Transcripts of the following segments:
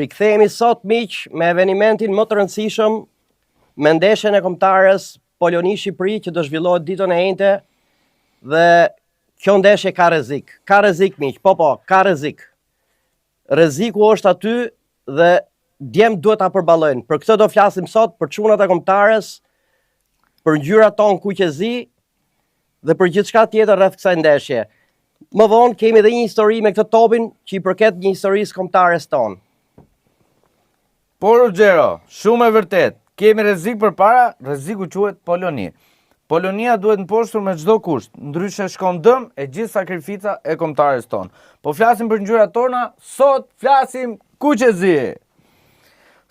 Rikthehemi sot miq me evenimentin më të rëndësishëm, me ndeshjen e kombëtares Poloni-Shqipëri që do zhvillohet ditën e njëjtë dhe kjo ndeshje ka rrezik. Ka rrezik miq, po, ka rrezik. Rreziku është aty dhe djem duhet ta përballojnë. Për këtë do flasim sot për çunat e kombëtares, për ngjyrat tonë kuqezi dhe për gjithçka tjetër rreth kësaj ndeshje. Më vonë kemi edhe një histori me këtë topin që i përket një historisë kombëtares tonë. Por Ruggero, shumë e vërtet, kemi rrezik përpara, rreziku quhet Poloni. Polonia duhet mposhtur me çdo kusht, ndryshe shkon dëm e gjithë sakrifica e kombëtares tonë. Po flasim për ngjyrat tona, sot flasim kuqezi.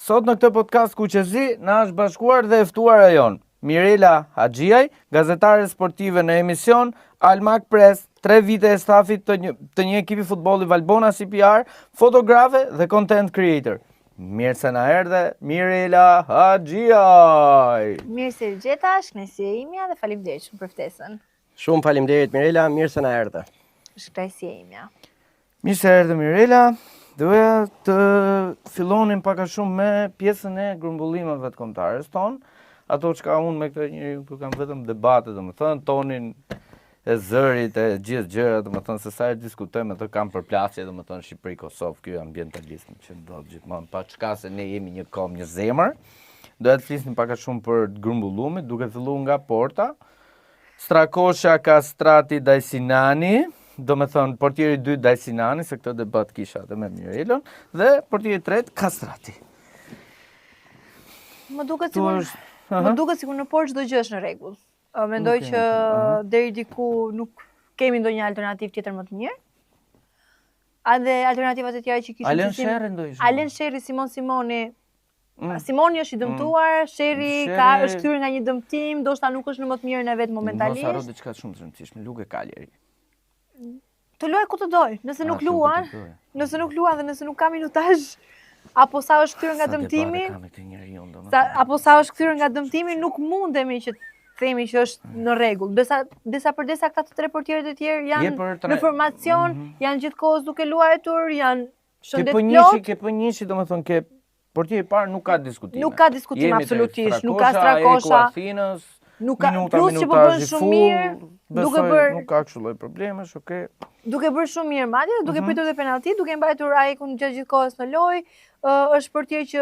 Sot në këtë podcast kuqezi na është bashkuar dhe e ftuara jon Mirela Haxhiaj, gazetare sportive në emision Almak Press, 3 vite e stafit të një ekipi futbolli Valbona CPR, fotografe dhe content creator. Mirë se na erdhe, Mirela Haxhiaj. Mirë se u gjetash, kënaqësia imja dhe faleminderit shumë për ftesën. Shumë faleminderit Mirela, mirë se na erdhe. Është kënaqësia imja. Mirë se erdhe Mirela. Doja të fillonim pak a shumë me pjesën e grumbullimeve të kombëtares tonë. Ato çka unë me këtë njeriu ku kam vetëm debate, domethënë tonin e zërit e gjithë gjërat, domethënë se sa herë diskutojmë ato kam përplasje, domethënë Shqipëri-Kosovë, ky ambientalizëm që do gjithmonë pa çka se ne jemi një kom, një zemër. Doja të flisnim pak a shumë për grumbullimin, duke filluar nga porta. Strakosha Kastrati Dajsinani, domethënë portieri 2 Dajsinani, se këtë debat kisha edhe me Mirelën, dhe portieri 3 Kastrati. Më duket sikur në portë çdo gjë është në rregull. Mendoj që deri diku nuk kemi ndonjë alternativë tjetër më të mirë. Edhe alternativat e tjera që kishin Alen Sherri, Simon Simoni. Simoni është i dëmtuar, Sherri është kthyer nga një dëmtim, ndoshta nuk është në më të mirën e vet momentalisht. Mos harro diçka shumë të rëndësishme, Luke Kaleri. Të luaj ku të doj, nëse nuk luan dhe nëse nuk ka minutazh, apo sa është kthyer nga dëmtimi, nuk mundemi që themi që është në rregull. Desa këta të 3 portierët e tjerë janë në formacion, janë gjithkohës duke luajtur, janë shëndet plot. Ke Pënjishi, domethënë ke portieri i parë nuk ka diskutim. Nuk ka diskutim absolutisht, nuk ka Strakosha. Nuk ka plus që po bën shumë mirë, duke bërë nuk ka kështu lloj problemesh, okay. Duke bërë shumë mirë madje, duke pritur dhe penalti, duke mbajtur Ajkun gjatë kohës në lojë, është portier që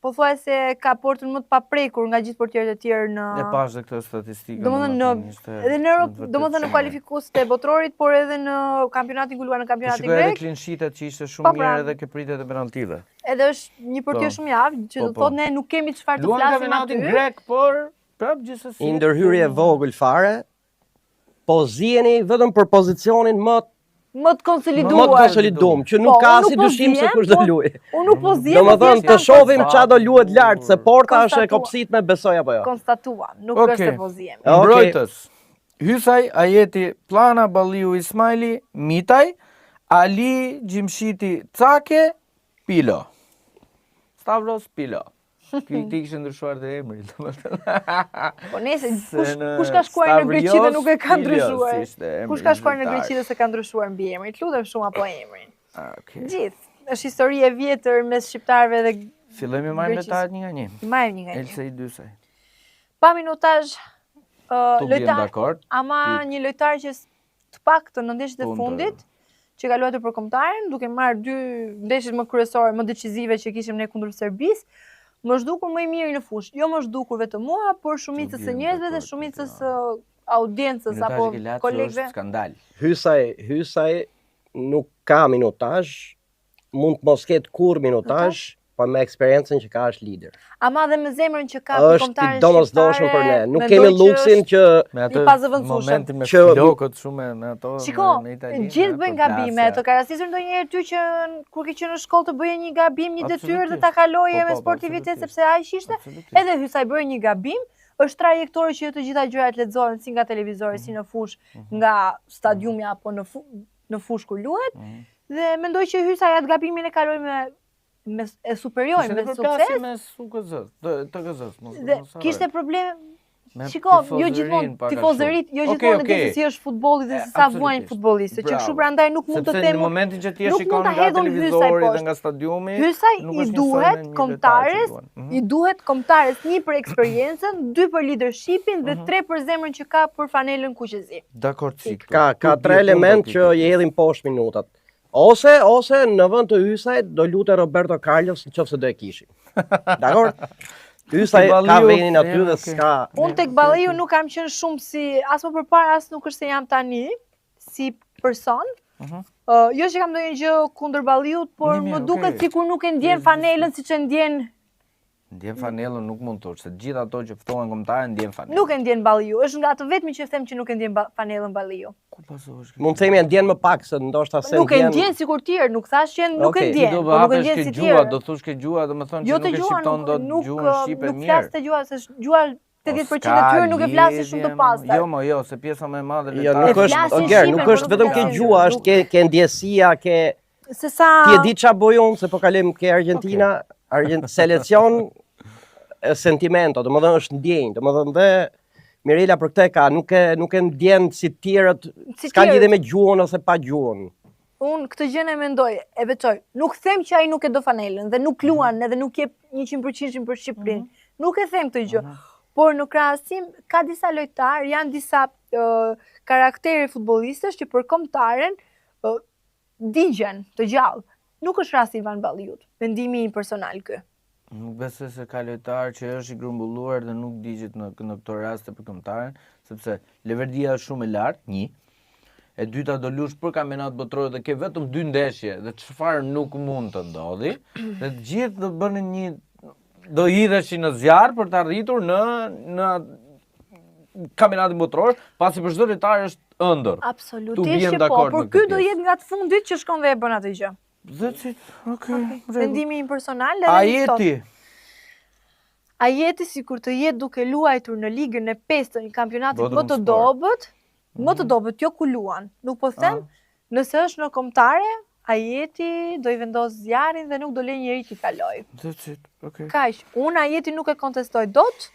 pothuajse ka portën më të paprekur nga gjithë portierët e tjerë në. E pash dhe këtë statistikë. Domethënë në kualifikuesit e botrorit, por edhe në kampionatin ku luan në kampionatin grek. Shikoj edhe clean sheet-et që ishte shumë mirë edhe ke pritet e penaltive. Edhe është një portier shumë i aftë, që do thotë ne nuk kemi çfarë të flasim aty. Luan kampionatin grek, por prap gjithsesi. Ndërhyrje vogël fare. Po ziheni vetëm për pozicionin më të konsoliduar, që nuk ka asnjë dyshim se kush do luajë. Unë nuk po zjem. Domethënë të shohim çfarë do luhet lart, se porta është e kopsitme, besoj apo jo. Konstatuam, nuk është se po zjem. Mbrojtës. Hysaj Ajeti Plana Balliu Ismaili Mitaj, Ali Gjimshiti Cake Pilo. Stavros Pilo. Ti kishe ndryshuar dhe emrin, domethënë. Po nëse kush ka shkuar në Greqi dhe nuk e ka ndryshuar. Kush ka shkuar në Greqi dhe s'e ka ndryshuar mbi emrin? Lutem shumë apo emrin. Okej. Gjithë. Është histori e vjetër mes shqiptarëve dhe fillojmë marrim lojtarët një nga një. Marrim një nga një. Elsa i Dysaj. Pa minutazh lojtar, ama një lojtar që të paktën në ndeshjet e fundit që ka luajtur për kombëtaren, duke marrë 2 ndeshjet më kryesore, më decisive që kishim ne kundër Serbisë. Më zhdukur më i miri në fushë. Jo më zhdukur vetëm mua, por shumicës së njerëzve dhe shumicës së audiencës apo kolegëve. Skandal. Hysaj nuk ka minutazh, mund të mos ketë kurrë minutazh, po me eksperiencën që ka është lider. Ama dhe me zemrën që ka për kombëtarin shqiptar. Është domosdoshëm për ne. Nuk kemi luksin që i pazëvendësueshëm. Me flokët shumë me ato. Shiko, gjithë bëjnë gabime. Të ka rastisur ndonjëherë ty që kur ke qenë në shkollë të bëje një gabim, një detyrë dhe ta kaloje me sportivitet sepse aq ishte. Edhe Hysaj bëri një gabim. Është trajektori që të gjitha gjërat lexohen si nga televizori, si në fushë, nga stadiumi apo në fushë ku luhet. Dhe mendoj që Hysaj atë gabimin e kaloi e superior me sukses. Me TGZ-s. Kishte problem Shiko, jo gjithmonë tifozërit, jo gjithmonë di se si është futbolli dhe se sa vuajnë futbollistët, që kështu prandaj nuk mund të them. Sepse në momentin që ti e shikon nga televizori dhe nga stadiumi, hyjsaj i duhet kombëtares 1 për eksperiencën, 2 për leadershipin dhe 3 për zemrën që ka për fanelën kuqezi. Dakor, ka 3 element që i hedhin poshtë minutat. Ose në vend të Ysajt do lutet Roberto Carlos nëse do e kishin. Dakor? Ysaj ka venin aty dhe s'ka... Unë tek Balliu nuk kam qenë shumë si... As më përpara, as nuk është se jam tani, si person. Jo që kam ndonjë gjë kundër Balliut, por më duket sikur nuk e ndjen fanelën siç e ndjen... Ndjen fanelën nuk mund të, se gjithë ato që ftohen kombëtarë ndjen fanelën. Nuk e ndjen Balliu, është nga të vetmi që them që nuk e ndjen fanelën Balliu. Mund të themi e ndjen më pak se ndoshta se ndjen. Nuk e ndjen sikur tjerë, nuk thash që nuk e ndjen, por nuk e ndjen si tjerë. Do thosh ke gjua, domethënë që nuk e shqipton dot gjuhën shqipe mirë. Nuk flas te gjua, se gjua 80% e tyre nuk e flasin shumë të pastaj. Jo, se pjesa më e madhe nuk është vetëm ke gjua, është ke ndjesia, ke ti e di ç'a bojon se po kalojmë ke Argentina, selecion sentimento, domethënë është ndjenjë, domethënë dhe Mirela për këtë ka, nuk e ndjen si tjerët, s'ka lidhje me gjuhën ose pa gjuhën. Unë këtë gjë e mendoj, e veçoj. Nuk them që ai nuk e do fanelën dhe nuk luan edhe nuk jep 100% për Shqipërinë. Nuk e them këtë gjë. Por në krahasim ka disa lojtarë, janë disa karaktere futbollistësh që për kombëtaren digjen të gjallë. Nuk është rasti Ivan Balliut. Mendimi im personal ky. Nuk besoj se ka lojtar që është i grumbulluar dhe nuk digjet në këto raste për kombëtaren, sepse leverdia është shumë e lartë, 1. E dyta do lush për kampionat botror dhe ke vetëm 2 ndeshje dhe çfarë nuk mund të ndodhi, dhe të gjithë do bënin do hidheshin në zjarr për të arritur në kampionatin botror, pasi për çdo lojtar është ëndër. Absolutisht që po, por ky do jetë nga të fundit që shkon dhe e bën atë gjë. Mendimi im personal edhe Ajeti sikur të jetë duke luajtur në ligën e 5 të kampionatit më të dobët, jo ku luan. Nuk po them, nëse është në kombëtare, Ajeti do i vendos zjarrin dhe nuk do lë njëri t'i kaloj. Kaq, unë Ajeti nuk e kontestoj dot.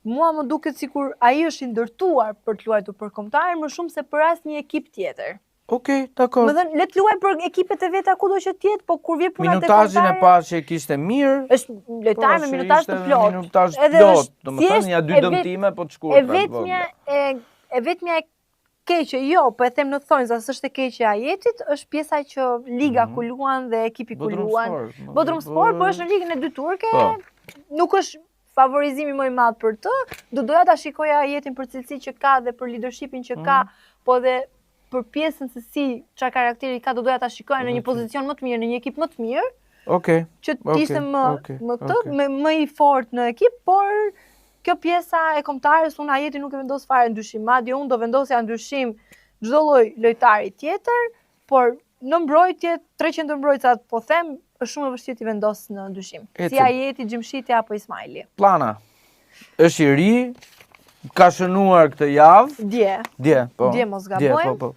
Mua më duket sikur ai është i ndërtuar për të luajtur për kombëtaren më shumë se për asnjë ekip tjetër. Dakor. Më thënë, le të luaj për ekipet e veta kudo që tjetë, po kur vjen puna te minutazhin e parë që kishte mirë. Është lojtar me minutazh të plot. Minutazh plot, domethënë ja 2 dëmtime po të shkurtra. E vetmja e keqe, jo, po e them në thonjza, s'është e keqe Ajetit, është pjesa që liga ku luan dhe ekipi ku luan. Bodrumspor, po është në ligën e 2 turke, nuk është favorizimi më i madh për të. Do doja ta shikoja Ajetin për cilësitë që ka dhe për leadershipin që ka, po dhe për pjesën se si çfarë karakteri ka, do doja ta shikoja në një pozicion më të mirë, në një ekip më të mirë. Që të ishte më i fortë në ekip, por kjo pjesa e kombëtares unë Ajeti nuk e vendos fare ndryshim. Madje unë do vendosja ndryshim çdo lloj lojtari tjetër, por në mbrojtje 300 mbrojtësat po them, është shumë e vështirë të vendos në ndryshim. Si Ajeti, Xhimshiti apo Ismaili. Plana. Është i ri, ka shënuar këtë javë. Dje mos gabojmë.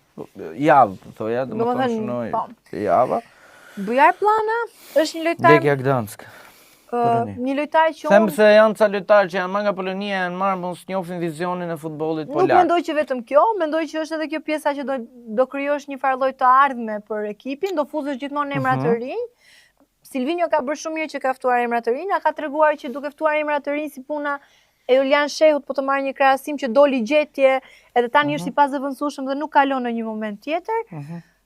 Javë, thoja, do më thonë shënoj këtë javë. Bujar Plana është një lojtar... Lekja Gdansk. Një lojtar që Them se janë ca lojtarë që janë marrë nga Polonia, janë marrë, mos njohin vizionin e futbollit polak. Nuk mendoj që vetëm kjo, mendoj që është edhe kjo pjesa që do krijosh një farë lloj të ardhme për ekipin, do futesh gjithmonë emra të rinj. Silvinho ka bërë shumë mirë që ka ftuar emra të rinj, ka treguar që duke ftuar emra të rinj si puna e Julian Shehut, po të marrë një krahasim që doli gjetje, edhe tani është i pazëvendësueshëm dhe nuk kalon në një moment tjetër.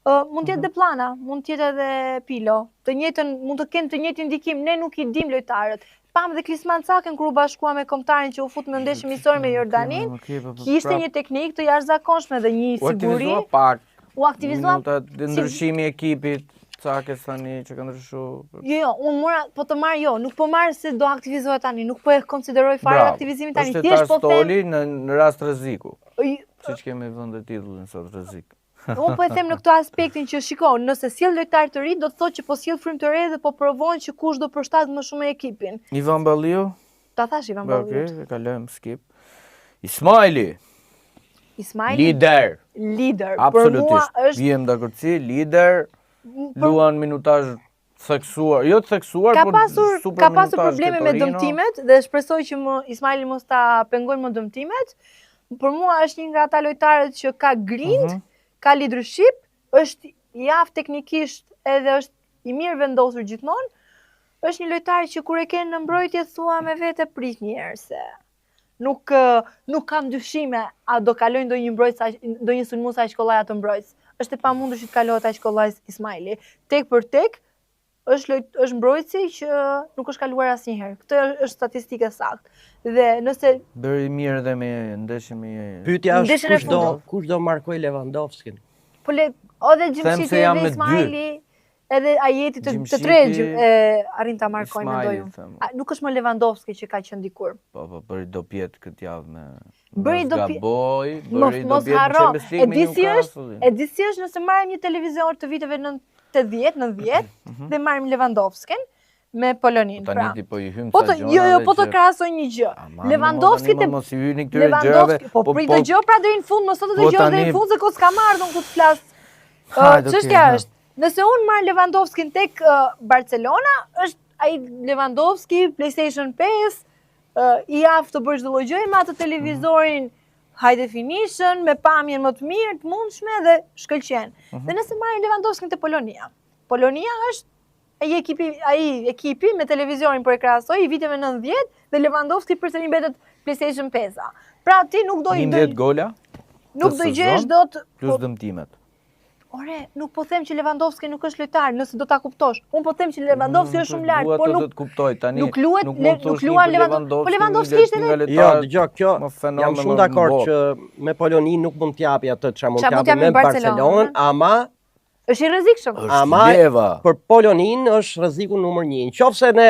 Mund të jetë dhe Plana, mund të jetë edhe Pilo. Mund të kenë të njëjtin ndikim, ne nuk i dim lojtarët. Pam dhe Klisman Caken kur u bashkua me kombëtarin që u fut në ndeshje miqësor me Jordanin, kishte një teknikë të jashtëzakonshme dhe një siguri. U aktivizua pak. Ndryshimi i ekipit. Cakes tani që ka ndryshu. Jo, unë mora, po të marrë jo, nuk po marrë se do aktivizohet tani, nuk po e konsideroj fare aktivizimin tani. Është lojtar stoli në rast rreziku. Siç kemi vënë titullin sot rrezik. Unë po e them në këtë aspektin që shiko, nëse sjell lojtar të ri, do të thotë që po sjell frymë të re dhe po provon që kush do përshtat më shumë ekipin. Ivan Balliu? Ta thash Ivan Balliu. Okej, kalojmë skip. Ismaili. Lider. Absolutisht. Jem dakord si lider. Luan minutazh theksuar, jo të theksuar, Ka por pasur super minutazh probleme ke me Torino. dëmtimet dhe shpresoj që Ismaili mos ta pengojnë më dëmtimet. Për mua është një nga ata lojtarët që ka grind, ka leadership, është i aftë teknikisht edhe është i mirë vendosur gjithmonë. Është një lojtar që kur e ke në mbrojtje thua me vete prit një herë se nuk kam dyshime a do kalojnë ndonjë sulmues aq kollaj atë mbrojtës. Është e pamundur që të kalohet aq kollaj Ismaili. Tek për tek është mbrojtësi që nuk është kaluar asnjëherë. Këtë është statistike saktë. Dhe nëse Bëri mirë dhe me ndeshje me Pyetja Ndeshjen e është kush do markoj Lewandowskin? po edhe Gjimshiti edhe Ismaili edhe Ajeti të tre arrin ta markojnë mendoj unë. Nuk është më Lewandowski që ka qenë dikur. Po, bëri do pjetë këtë javë me Bëri do Gaboj, bëri do mos pjetë harro. në Champions League me Newcastle. E di si është nëse marrim një televizior të viteve 80-90 dhe marrim Lewandowskin me Polonin. Tani ti po i hym Po sa të gjona. po të krahasoj një gjë. Lewandowski mos i hyni këtyre gjërave. Po prit dëgjoj pra deri në fund, mos sot të dëgjoj deri në fund se ko s'ka marrë ku të flas. Çështja është, nëse unë marr Lewandowskin tek Barcelona, është ai Lewandowski PlayStation 5, i aftë të bësh çdo lloj gjëje me atë televizorin high definition, me pamjen më të mirë, të mundshme dhe shkëlqen. Dhe nëse marrin Lewandowskin te Polonia. Polonia është ai ekipi me televizorin për e krahasoj i viteve 90 dhe Lewandowski përsëri mbetet PlayStation 5-a. Pra ti nuk do 11 gola. Nuk do gjesh dot plus dëmtimet. Ore, nuk po them që Lewandowski nuk është lojtar, nëse do ta kuptosh. Unë po them që Lewandowski është shumë lart, por nuk do të kuptoj tani. Nuk luan Lewandowski. Po Lewandowski ishte edhe Jo, dëgjoj, kjo jam shumë dakord që me Poloni nuk mund t'japi atë çfarë mund t'japi me Barcelonën, ama është i rrezikshëm. Ama për Polonin është rreziku numër 1. Nëse ne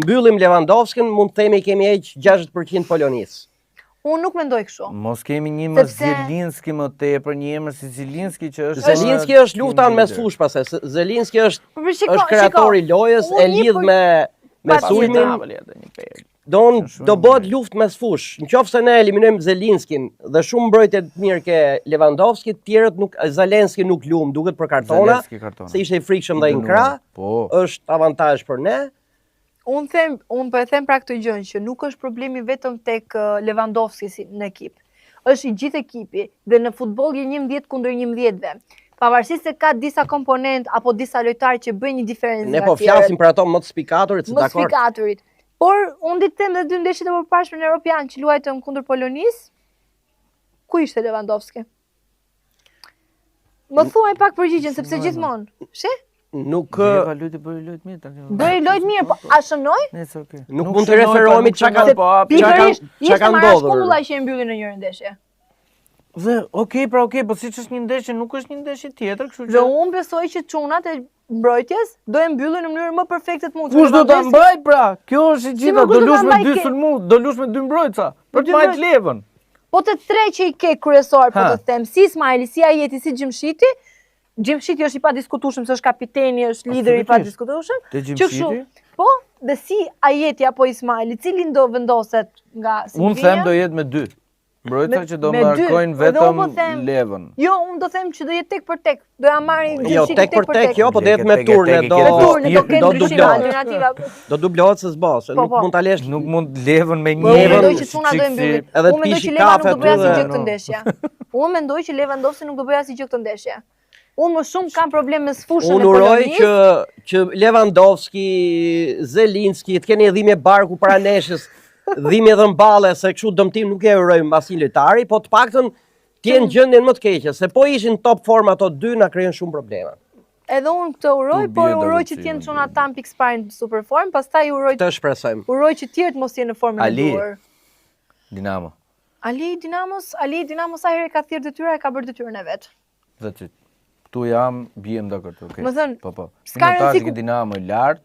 mbyllim Lewandowskin, mund të themi kemi heq 60% Polonisë. Unë nuk mendoj kështu. Mos kemi një më Zielinski më tepër, një emër si Zielinski që është Zielinski është lufta mes fush pastaj. Zielinski është kreatori i lojës, e lidh me sulmin. Do bëhet luftë mes fush. Nëse ne eliminojmë Zielinskin dhe shumë mbrojtje të mirë ke Lewandowski, të tjerët nuk Zalenski nuk lum, duket për kartona, se ishte i frikshëm dhe i krah. Është avantazh për ne. Unë po e them pra këtë gjë që nuk është problemi vetëm tek Lewandowski në ekip. Është i gjithë ekipi dhe në futboll je 11 kundër 11-ve. Pavarësisht se ka disa komponent apo disa lojtarë që bëjnë një diferencë. Ne po flasim për ato më të spikaturit, se dakord. Më të spikaturit. Por unë ditë them dhe 2 ndeshjet e përparshme në Europian që luajtëm kundër Polonisë, ku ishte Lewandowski? Më thuaj pak përgjigjen sepse gjithmonë. She? Nuk bëri lojt mirë. Bëri lojt mirë, po a shënoj? Nuk mund të referohemi çka ka ndodhur. Shkumbulla që e mbylli në një ndeshje. Dhe okej, po siç është një ndeshje, nuk është një ndeshje tjetër, kështu që dhe unë besoj që çunat e mbrojtjes do e mbyllin në mënyrë më perfekte të mundshme. Kush do ta mbaj pra? Kjo është e gjitha, do lush me 2 sulmues, do lush me 2 mbrojtësa për të marrë levën. Po të tre që i ke kryesor, po të them, si Ismaili, si Ajeti, si Gjimshiti. Gjimshiti është i padiskutueshëm, se është kapiteni, është lideri i padiskutueshëm. Te Gjimshiti? Po, dhe si Ajeti apo Ismaili, cili do vendoset nga Silvia? Unë them do jetë me 2. Mbrojtësa që do markojnë vetëm levën. Jo, unë do them që do jetë tek për tek. Do ja marrin Gjimshiti tek për tek. Jo, po do jetë me turne, do dublohet se s'bos, nuk mund ta lesh, nuk mund levën me një. Unë mendoj që çuna do e mbyllit. Edhe të pishi kafe aty. Unë mendoj që Leva nuk do bëj asnjë gjë këtë ndeshje. Unë mendoj që Lewandowski nuk do bëj asnjë gjë këtë ndeshje. Unë më shumë kam problem me sfushën e Polonisë. Unë uroj që Lewandowski, Zielinski të keni dhimbje barku para neshës, dhimbje dhe mballe, se kështu dëmtim nuk e urojmë asnjë lojtari, po të paktën të jenë gjendjen më të keqe, se po ishin top form ato dy na krijojnë shumë probleme. Edhe unë këtë uroj, por uroj që të jenë çuna tan pikësparë në super form, pastaj uroj të shpresojmë. Uroj që tjerët mos jenë në formën e duhur. Dinamo. Ali Dinamo sa herë ka thirrë detyrë, ka bërë detyrën e vet. Vetë tu jam biem dakord, okay. Më thënë, po. Minutazhi i Dinamo i lartë.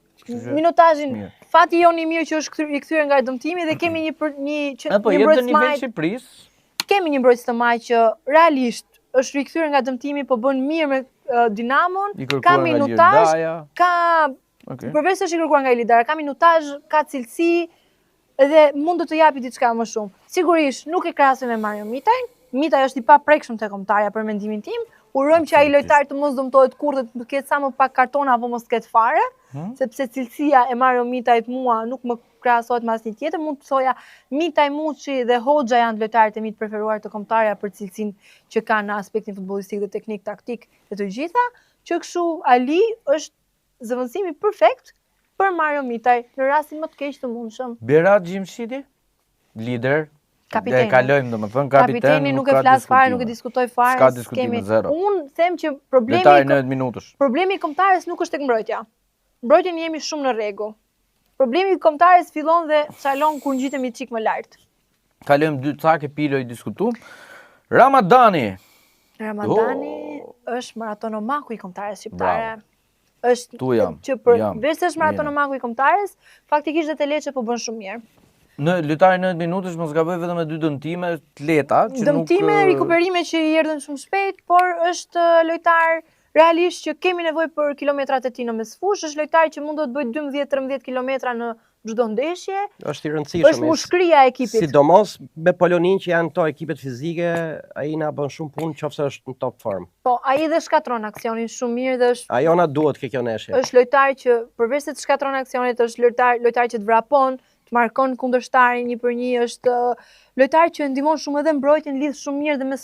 Minutazhin, fati jon i mirë që është i kthyer nga dëmtimi dhe kemi një mbrojtës të nivel Shqipërisë. Kemi një mbrojtës të maj që realisht është rikthyer nga dëmtimi, po bën mirë me Dinamon, ka minutazh, ka përveç se është i kërkuar nga Ilidara, ka minutazh, ka cilësi dhe mund të japi diçka më shumë. Sigurisht nuk e krahasoj me Mario Mitaj. Mitaj është i paprekshëm te kombëtarja për mendimin tim. Urojmë që ai lojtar të mos dëmtohet kurrë, të ketë sa më pak kartona apo mos ketë fare, sepse cilësia e Mario Mitajt mua nuk më krahasohet me asnjë tjetër. Mund të thoja Mitaj, Muçi dhe Hoxha janë lojtarët e mi të preferuar të kombëtarja për cilësinë që kanë në aspektin futbollistik dhe teknik, taktik dhe të gjitha, që kështu Ali është zëvendësimi perfekt për Mario Mitaj në rastin më të keq të mundshëm. Berat Gjimshiti, lider. Kapiteni. Kalojmë domethënë Kapiteni nuk e flas fare, nuk e diskutoj fare. S'ka diskutime, zero. Unë them që Lojtari 90 minutësh. Problemi i kombëtarës nuk është tek mbrojtja. Mbrojtjen jemi shumë në rregull. Problemi i kombëtarës fillon dhe çalon kur ngjitemi çik më lart. Kalojmë 2 cakë pilo i diskutuam. Ramadani është maratonomaku i kombëtarës shqiptare. Është që veç se është maratonomaku i kombëtarës, faktikisht dhe Teleçe po bën shumë mirë. Në lojtari 90 minutësh mos gaboj vetëm me 2 dëmtime të lehta, që dëmtime dhe rikuperime që i erdhën shumë shpejt, por është lojtar realisht që kemi nevojë për kilometrat e tij në mesfush, është lojtar që mund të bëjë 12-13 kilometra në çdo ndeshje. Është i rëndësishëm. Është mushkëria e ekipit. Sidomos me Polonin që janë to ekipet fizike, ai na bën shumë punë nëse është në top form. Po, ai dhe shkatron aksionin shumë mirë dhe është ajo na duhet kjo ndeshje. Është lojtar që përveç se të shkatron aksionit, është lojtar që të vrapon, të markon kundërshtarin 1-1, është lojtar që ndihmon shumë edhe mbrojtjen, lidh shumë mirë dhe me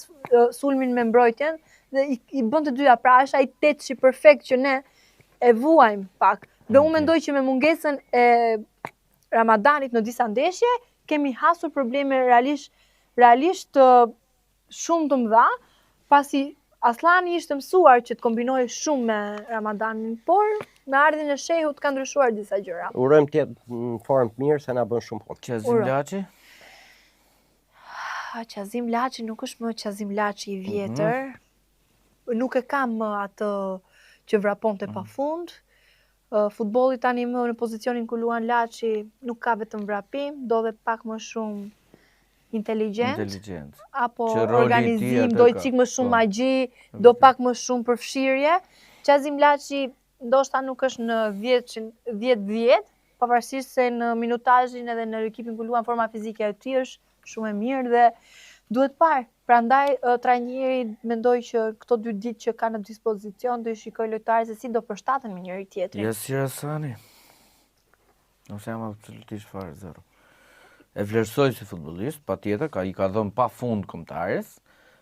sulmin me mbrojtjen dhe i bën të dyja, pra është ai tetëshi perfekt që ne e vuajmë pak. Dhe unë mendoj që me mungesën e Ramadanit në disa ndeshje kemi hasur probleme realisht shumë të mëdha, pasi Aslani ishte mësuar që të kombinojë shumë me Ramadanin, por me ardhin e Shehut ka ndryshuar disa gjëra. Urojmë të jetë në formë të mirë se na bën shumë punë. Qazim Laçi? Qazim Laçi nuk është më Qazim Laçi i vjetër. Nuk e kam më atë që vraponte pafund. Futbolli tani më në pozicionin ku luan Laçi nuk ka vetëm vrapim, do dhe pak më shumë inteligjent, apo organizim, do i cik më shumë magji, do pak më shumë përfshirje. Qazim Laçi ndoshta nuk është në 10-10, pavarësisht se në minutazhin edhe në ekipin ku luan forma fizike e tij është shumë e mirë dhe duhet parë. Prandaj trajneri mendoj që këto 2 ditë që ka në dispozicion do i shikoj lojtarët se si do përshtaten me njëri tjetrin. Yasir Hasani. Nuk jam absolutisht fare zero. E vlerësoj si futbollist, patjetër, i ka dhënë pafund kombëtares.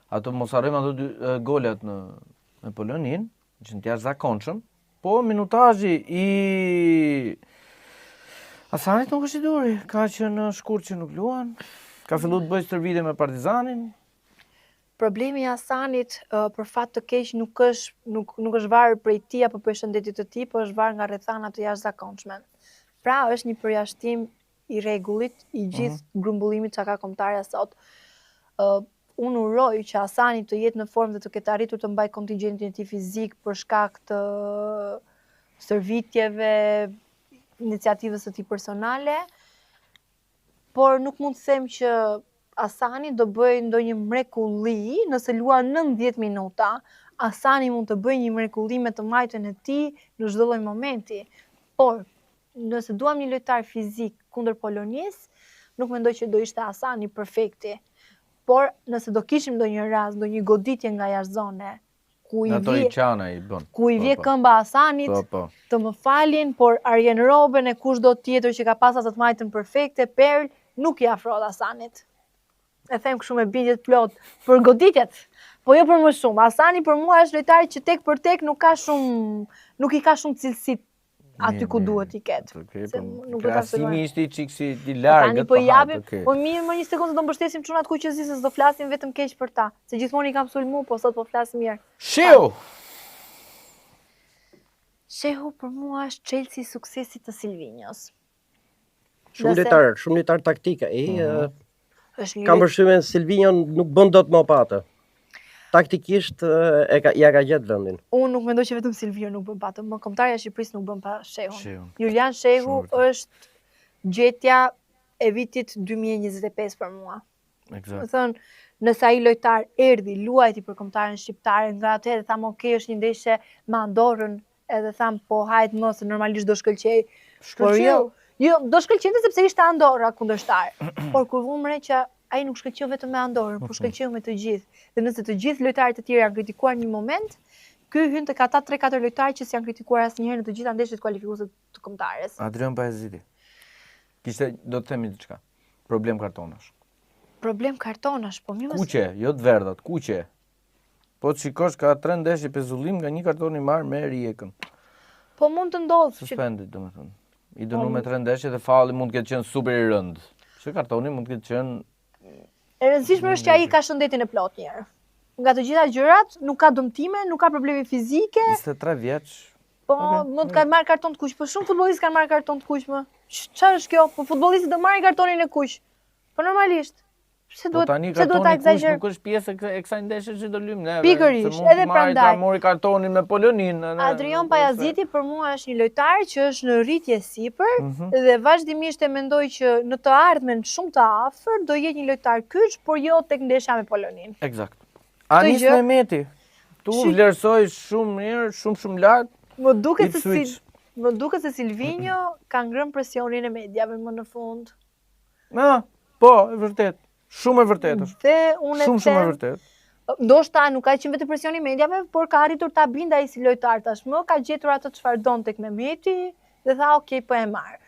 Ato mos harrojmë ato 2 golat në Polonin, që në të jashtëzakonshëm, po minutazhi i Hasanit nuk është i duri, ka qenë shkurt që nuk luan, ka filluar të bëjë stërvitje me Partizanin. Problemi i Hasanit për fat të keq nuk është varur prej tij apo për shëndetit të tij, por është varur nga rrethana të jashtëzakonshme. Pra është një përjashtim i rregullit i gjithë grumbullimit që ka kombëtarja sot. Unë uroj që Hasani të jetë në formë dhe të ketë arritur të mbajë kontingjentin e tij fizik për shkak të stërvitjeve, iniciativës së tij personale, por nuk mund të them që Hasani do bëjë ndonjë mrekulli nëse luan 90 minuta. Hasani mund të bëjë një mrekulli me të majtën e tij në çdo lloj momenti, por nëse duam një lojtar fizik kundër Polonisë, nuk mendoj që do ishte Hasani perfekti. Por nëse do kishim ndonjë rast, ndonjë goditje nga jashtzone, ku i vje këmba Hasanit, të më falin, por Arjen Robben e kushdo tjetër që ka pasur atë të majtën perfekte, Perl, nuk i afrohet Hasanit. E them kështu me bindje të plot për goditjet, po jo për më shumë. Hasani për mua është lojtar që tek për tek nuk i ka shumë cilësitë aty ku duhet i ketë. Krahasimi ishte i çik si i largët. Tani po i japim, po mirë më një sekondë do mbështesim çunat kuqezi se s'do flasim vetëm keq për ta, se gjithmonë i kam sulmu, po sot po flas mirë. Shehu për mua është Chelsea suksesit të Silvinjos. Shumë lojtar taktike. Kam përshtypjen Silvinjo nuk bën dot më patë. Taktikisht ja ka gjetë vendin. Unë nuk mendoj që vetëm Silvio nuk bën patë, më kombëtarja e Shqipërisë nuk bën pa Shehun. Julian Shehu është gjetja e vitit 2025 për mua. Do thënë, nëse ai lojtar erdhi, luajti për kombëtaren shqiptare, nga atëherë tham okay, është një ndeshje me Andorrën, edhe tham po hajt më se normalisht do shkëlqej. Por jo, do shkëlqente sepse ishte Andorra kundërshtar. Por kur vëmë re që ai nuk shkëlqeu vetëm me Andorën, por shkëlqeu me të gjithë. Dhe nëse të gjithë lojtarët e tjerë janë kritikuar një moment, ky hyn tek ata 3-4 lojtarë që s'janë kritikuar asnjëherë në të gjitha ndeshjet kualifikuese të kombëtares. Adrian Pajaziti. Do të themi diçka. Problem kartonash. Problem kartonash, po mirë. Kuqe, jo të verdhat, kuqe. Po të shikosh ka 3 ndeshje pezullim nga një karton i marrë me Rijekën. Po mund të ndodhë. Suspendit, domethënë. I dënu me 3 ndeshje dhe falli mund të ketë qenë super i rënd. Se kartoni mund të ketë qenë... E rëndësishme është që ai ka shëndetin e plot njerë. Nga të gjitha gjërat, nuk ka dëmtime, nuk ka probleme fizike. 23 vjeç. Po, mund të ka marrë karton të kuq, po shumë futbollistë kanë marrë karton të kuq më. Çfarë është kjo? Po futbollistët do marrin kartonin e kuq. Po normalisht. Pse duhet ta egzagjeroj? Nuk është pjesë e kësaj ndeshje që do lym neve. Pikërisht, edhe prandaj. Ta mori kartonin me Poloninë. Adrian Pajaziti për mua është një lojtar që është në rritje sipër dhe vazhdimisht e mendoj që në të ardhmen shumë të afër do jetë një lojtar kyç, por jo tek ndeshja me Poloninë. Eksakt. Anis Mehmeti. Tu vlerësoj shumë mirë, shumë lart. Më duket se Silvinho ka ngrënë presionin e mediave më në fund. Po, e vërtet. Shumë e vërtet është. Dhe unë shumë e vërtet. Ndoshta nuk ka qenë vetëm presioni i mediave, por ka arritur ta bindë ai si lojtar tashmë, ka gjetur atë çfarë don tek Mehmeti dhe tha, "Ok, po e marr."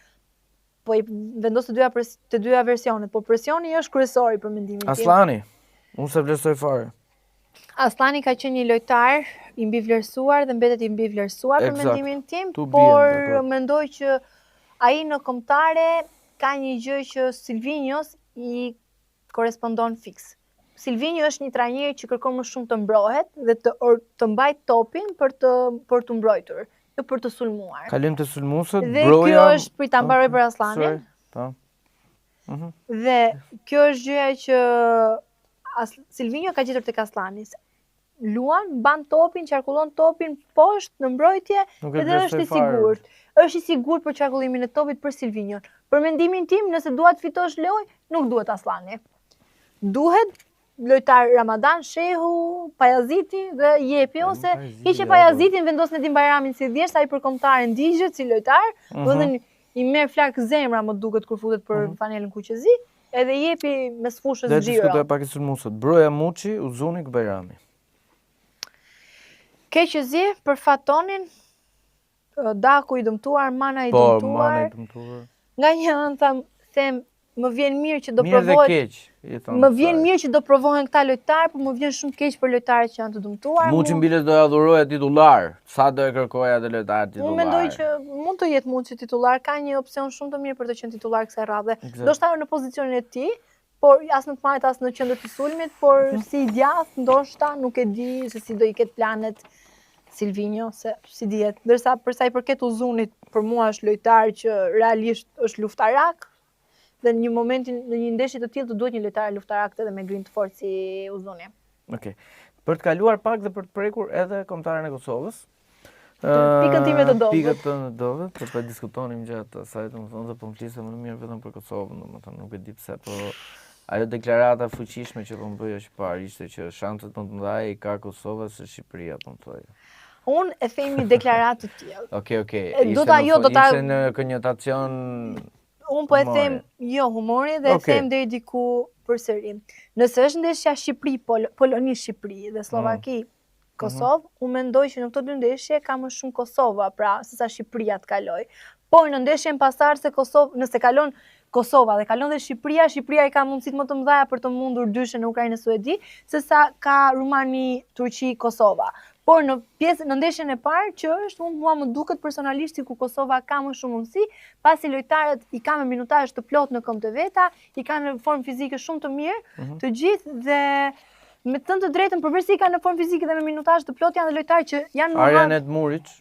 Po i vendos të dyja versionet, po presioni është kryesor për mendimin tim. Aslani, unë se vlerësoj fare. Aslani ka qenë një lojtar i mbi vlerësuar dhe mbetet i mbi vlerësuar për mendimin tim, por mendoj që ai në kombëtare ka një gjë që Silvinhos i korespondon fix. Silvinho është një trajner që kërkon më shumë të mbrohet dhe të mbajt topin për të mbrojtur, jo për të sulmuar. Kalim të sulmuesët, dhe kjo është për ta mbaroj për Aslanin. Dhe kjo është gjëja që Silvinho ka gjetur tek Aslani. Luan, mban topin, qarkullon topin poshtë në mbrojtje dhe është i sigurt. Është i sigurt për qarkullimin e topit për Silvinho. Për mendimin tim, nëse dua të fitosh lojë, nuk duhet Aslani. Duhet lojtar Ramadan, Shehu, Pajaziti dhe jepi, ose hiqe Pajazitin, vendos Nedim Bajramin si thjesht, ai për kombëtaren digjet si lojtar, dhe i merr flak zemra më duket kur futet për fanelën kuqezi, edhe jepi mes fushës xhiro. Dhe diskutoj pak i sulmuesët. Broja Muçi, Uzuni, Bajrami. Keqëzi për Fatonin, Daku i dëmtuar, Mana i dëmtuar. Nga një anë them më vjen mirë që do provohet. Më vjen mirë që do provohen këta lojtarë, por më vjen shumë keq për lojtarët që janë të dëmtuar. Muçi mbilet do ja dhuroja titullar. Sa do e kërkoja atë lojtar titullar? Unë mendoj që mund të jetë Muçi titullar, ka një opsion shumë të mirë për të qenë titullar kësaj radhe. Do shta në pozicionin e tij, por as në të majt as në qendër të sulmit, por si i djathtë ndoshta nuk e di se si do i ketë planet Silvinho, se si dihet. Ndërsa për sa i përket Uzunit, për mua është lojtar që realisht është luftarak. Dhe në një ndeshje të tillë të duhet një lojtar luftarak edhe me grim të fortë si Uzuni. Okej. Për të kaluar pak dhe për të prekur edhe kombëtaren e Kosovës. Pikën time të dobët. Pikët të dobët, po diskutonim gjatë asaj, domethënë, dhe po flisëm më mirë vetëm për Kosovën, domethënë, nuk e di pse, po ajo deklarata fuqishme që po më bëja që parë ishte që shanset më të mëdha i ka Kosova se Shqipëria, po më thoya. Unë e them një deklaratë të tillë. Okej. Ishte në konnotacion. Unë po e them jo humori dhe e them deri diku përsëri. Nëse është ndeshja Shqipëri-Poloni-Shqipëri dhe Slovaki-Kosovë, unë mendoj që në këto dy ndeshje ka më shumë Kosova, pra sesa Shqipëria të kaloj. Por në ndeshjen pasardhëse nëse kalon Kosova dhe kalon dhe Shqipëria, Shqipëria i ka mundësitë më të mëdha për të mundur dyshën në Ukrainë-Suedi, sesa ka Rumani-Turqi-Kosova. Por në ndeshjen e parë që është, mua më duket personalisht si ku Kosova ka më shumë mundësi, pasi lojtarët i ka me minutazh të plot në këmbë të veta, i kanë në formë fizike shumë të mirë, të gjithë dhe me të drejtën përveçse i kanë në formë fizike dhe me minutazh të plot janë dhe lojtarë që janë Arjanet Murić.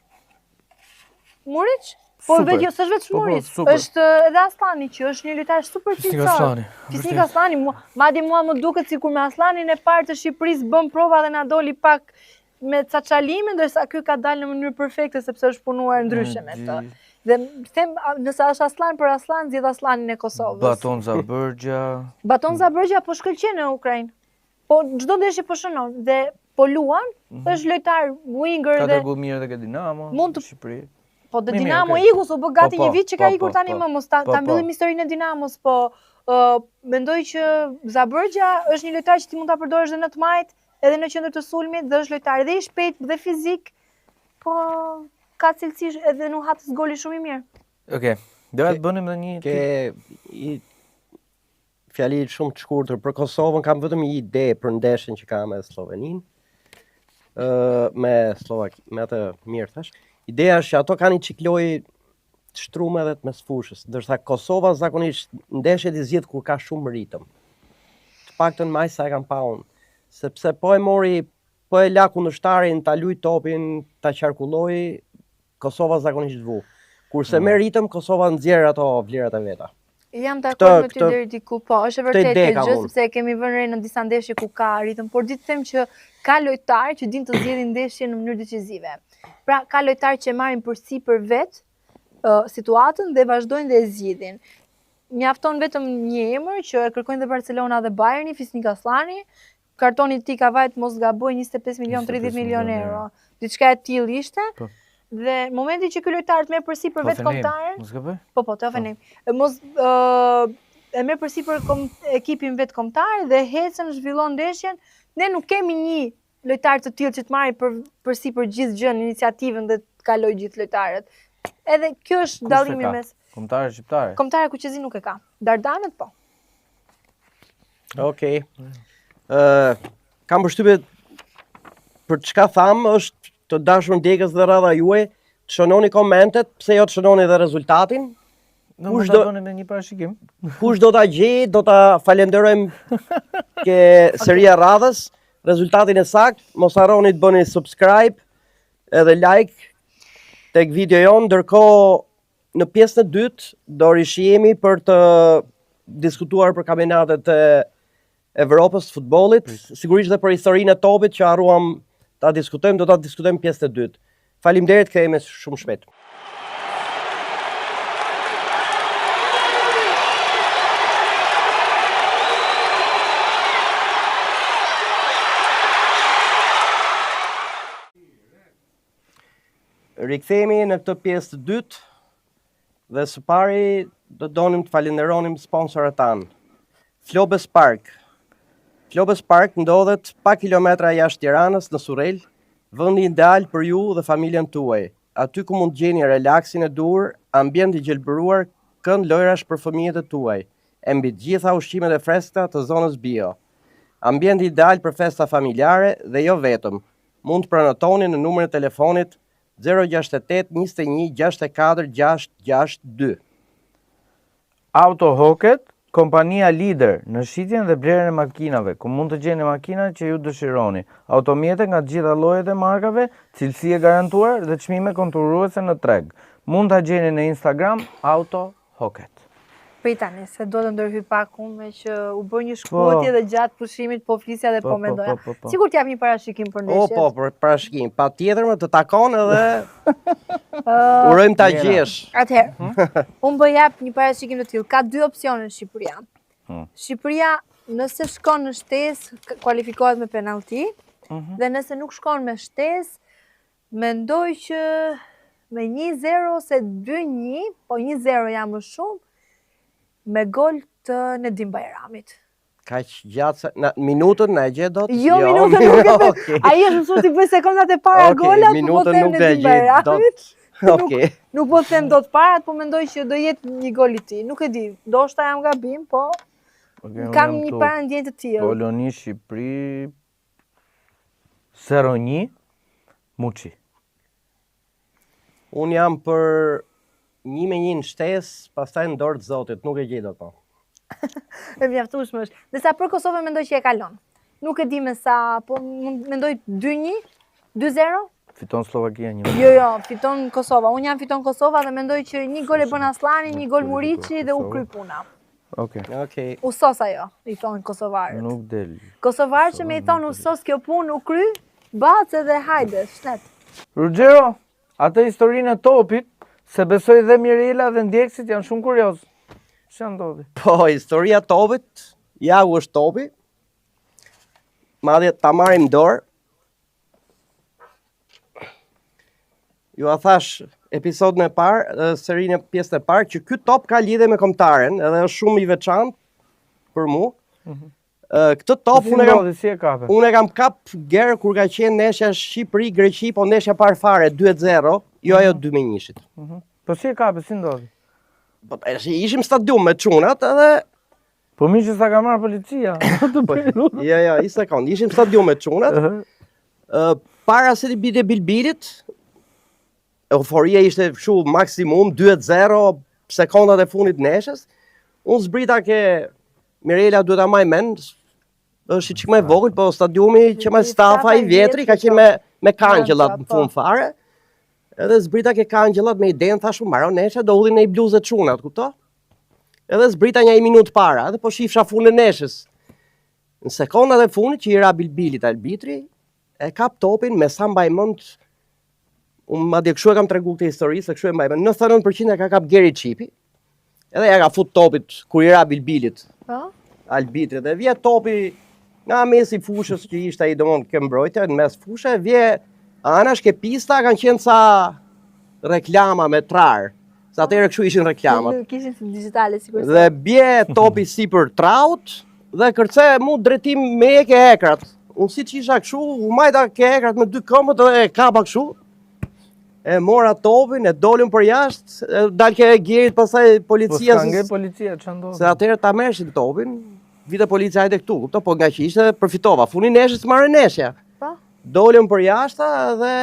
Murić? Po vetë s'është vetëm Murić, është edhe Aslani që është një lojtar super cilësor. Fisnik Aslani, madje mua më duket sikur me Aslanin e parë të Shqipërisë bën prova dhe na doli pak me caçalimin, ndërsa ky ka dalë në mënyrë perfekte sepse është punuar ndryshe me të. Dhe them, nëse është Aslan për Aslan, zgjedh Aslanin e Kosovës. Baton Zabërgja. Baton Zabërgja po shkëlqen në Ukrainë. Po çdo ndeshje po shënon dhe po luan, është lojtar winger dhe ka treguar mirë edhe ke Dinamo në Shqipëri. Po dhe Dinamo iku, u bë gati një vit që ka ikur tani më mos ta mbyllim historinë e Dinamos, po Mendoj që Zabërgja është një lojtar që ti mund ta përdorësh edhe në të majt, edhe në qendër të sulmit, dhe është lojtar dhe i shpejt dhe fizik, po ka cilësi edhe në hatës goli shumë i mirë. Okej. Doja të bënim edhe një fjali shumë të shkurtër për Kosovën, kam vetëm një ide për ndeshjen që ka me Sloveninë. Me atë mirë thash. Ideja është që ato kanë një çikloj të shtrume edhe të mesfushës, ndërsa Kosova zakonisht ndeshjet i zgjidh kur ka shumë ritëm. Të paktën më sa e kam pa unë, sepse po e la kundërshtarin ta luaj topin, ta qarkulloj, Kosova zakonisht vu. Kurse me ritëm Kosova nxjerr ato vlerat e veta. Jam dakord me ty deri diku, po, është e vërtetë kjo gjë, sepse kemi vënë re në disa ndeshje ku ka ritëm, por di të them që ka lojtarë që dinë të zgjedhin ndeshjen në mënyrë decisive. Pra, ka lojtarë që marrin përsipër vet situatën dhe vazhdojnë dhe e zgjidhin. Mjafton vetëm një emër që e kërkojnë dhe Barcelona dhe Bayerni, Fisnik Aslani, kartoni i tij ka vajt mos gaboj 25 milion 30 milion euro. Diçka e tillë ishte. Dhe momenti që ky lojtar të merr përsipër vetë kombëtaren, mos gaboj? Po, të ofenim. Mos e merr përsipër ekipin vetë kombëtar dhe hecën, zhvillon ndeshjen. Ne nuk kemi një lojtar të tillë që të marrë përsipër gjithë gjën, iniciativën dhe të kaloj gjithë lojtarët. Edhe kjo është dallimi mes kombëtarë shqiptare. Kombëtare Kuqezi nuk e ka. Dardanët po. Okej. Kam përshtypje për çka tham është të dashur ndjekës dhe radha juaj, të shënoni komentet, pse jo të shënoni dhe rezultatin. Kush do bëni me një parashikim? Kush do ta gjej, do ta falenderojmë ke seria radhës, rezultatin e saktë, mos harroni të bëni subscribe edhe like tek video jon, ndërkohë në pjesën e dytë do rishihemi për të diskutuar për kampionatet e Evropës të futbollit, sigurisht dhe për historinë e topit që harruam ta diskutojmë, do ta diskutojmë pjesën e dytë. Faleminderit, kthehemi shumë shpejt. Rikthehemi në këtë pjesë të dytë dhe së pari do donim të falenderonim sponsorët tanë. Flobes Park. Flobes Park ndodhet pak kilometra jashtë Tiranës në Surrel, vendi ideal për ju dhe familjen tuaj. Aty ku mund gjeni relaksin e dur, ambient i gjelbëruar, kënd lojrash për fëmijët e tuaj, e mbi të gjitha ushqimet e freskëta të zonës bio. Ambient ideal për festa familjare dhe jo vetëm. Mund të pranotoni në numrin e telefonit 068 21 64 662. Auto Hoket, kompania lider në shitjen dhe blerjen e makinave, ku mund të gjeni makinat që ju dëshironi, automjete nga të gjitha llojet e markave, cilësi e garantuar dhe çmime konturuese në treg. Mund ta gjeni në Instagram Auto Hoket. Pritani, se do të ndërhyj pak unë me që u bë një shkputje dhe gjatë pushimit po flisja dhe po mendoja. Sigur t'jap një parashikim për ndeshjet. Për parashikim. Patjetër më të takon edhe urojmë ta gjesh. Atëherë, unë jap një parashikim të tillë. Ka dy opsione në Shqipëria. Shqipëria nëse shkon në shtesë, kualifikohet me penallti, dhe nëse nuk shkon me shtesë, mendoj që me 1-0 ose 2-1, po 1-0 jam më shumë, me gol të Nedim Bajramit. Kaq gjatë, minutën na e gjet dot? Jo, minutën nuk e gjet. Ai është mësuar të bëj sekondat e para golat, minutën nuk e gjet dot. Okej. Nuk po them dot parat, po mendoj që do jetë një gol i tij. Nuk e di, ndoshta jam gabim, po kam një parandje të tillë. Poloni Shqipëri 0-1 Muçi. Un jam për 1-1 në shtesë, pastaj në dorë të Zotit, nuk e gjej dot po. E mjaftueshme është. Ndërsa për Kosovën mendoj që e kalon. Nuk e di me sa, po mendoj 2-1, 2-0. Fiton Slovakia 1. Jo, fiton Kosova. Unë jam fiton Kosova dhe mendoj që një gol e bën Aslani, një gol Muriçi dhe u kry puna. Okej. U sos ajo, i thonë kosovarët. Nuk del. Kosovarët që me i thonë u sos kjo punë, u kry, bace dhe hajde, shnet. Ruggero, atë historinë e topit, se besoj dhe Mirela dhe ndjekësit janë shumë kurioz. Ç'a ndodhi? Po, historia topit, ja u është topi. Madje ta marrim dorë. Ju a thash episodin e parë, serinë pjesën e parë, që ky top ka lidhje me kombëtaren, edhe është shumë i veçantë, për mu. Këtë top unë e kam kap gerë kur ka qenë neshja Shqipëri-Greqi, po neshja parë fare 2-0, jo ajo 2-1. Po si e kape, si ndodhi? Ishim stadium me çunat edhe... Po mi që sa ka marrë policia. Jo, i sekond, ishim stadium me çunat. Para se t'i bite Bilbilit, euforia ishte shu maksimum 2-0 sekondat e fundit neshës. Unë zbrita ke Mirela duhet ta maj mend, është çik më e vogël, po stadiumi që më stafa i vjetri ka qenë me kangjëllat në fund fare. Edhe zbrita ke kangjëllat me idenë thashun mbaron nesha do udhin në i bluzë çunat, kupto? Edhe zbrita një minutë para, edhe po shifsha fundin e neshës. Në sekondat e fundit që i ra Bilbilit arbitri, e kap topin me sa mbaj mend. Unë madje kështu e kam tregu këtë histori, se kështu e mbaj mend. 99% e ka kap Geri Çipi. Edhe ja ka fut topit kur i ra Bilbilit. Arbitri dhe vje topi nga mesi fushës që ishte ai domon ke mbrojtja në mes fushë, vje anash ke pista kanë qenë sa reklama me trar. Sa atëherë kështu ishin reklamat. Kishin digjitale sigurisht. Dhe bje topi sipër traut dhe kërce mu drejtim me ke ekrat. Unë si që isha kështu, u majta ke ekrat me 2 këmbët dhe e kapa kështu. E mora topin, e dolin për jashtë, dal ke Gerit pasaj policia. Po s'ka nge policia, që ndodhë? Se atëherë ta mershin topin, vite policia hajde këtu, kupto, po nga që ishte përfitova. Funi neshës marrë neshja. Dolin për jashta dhe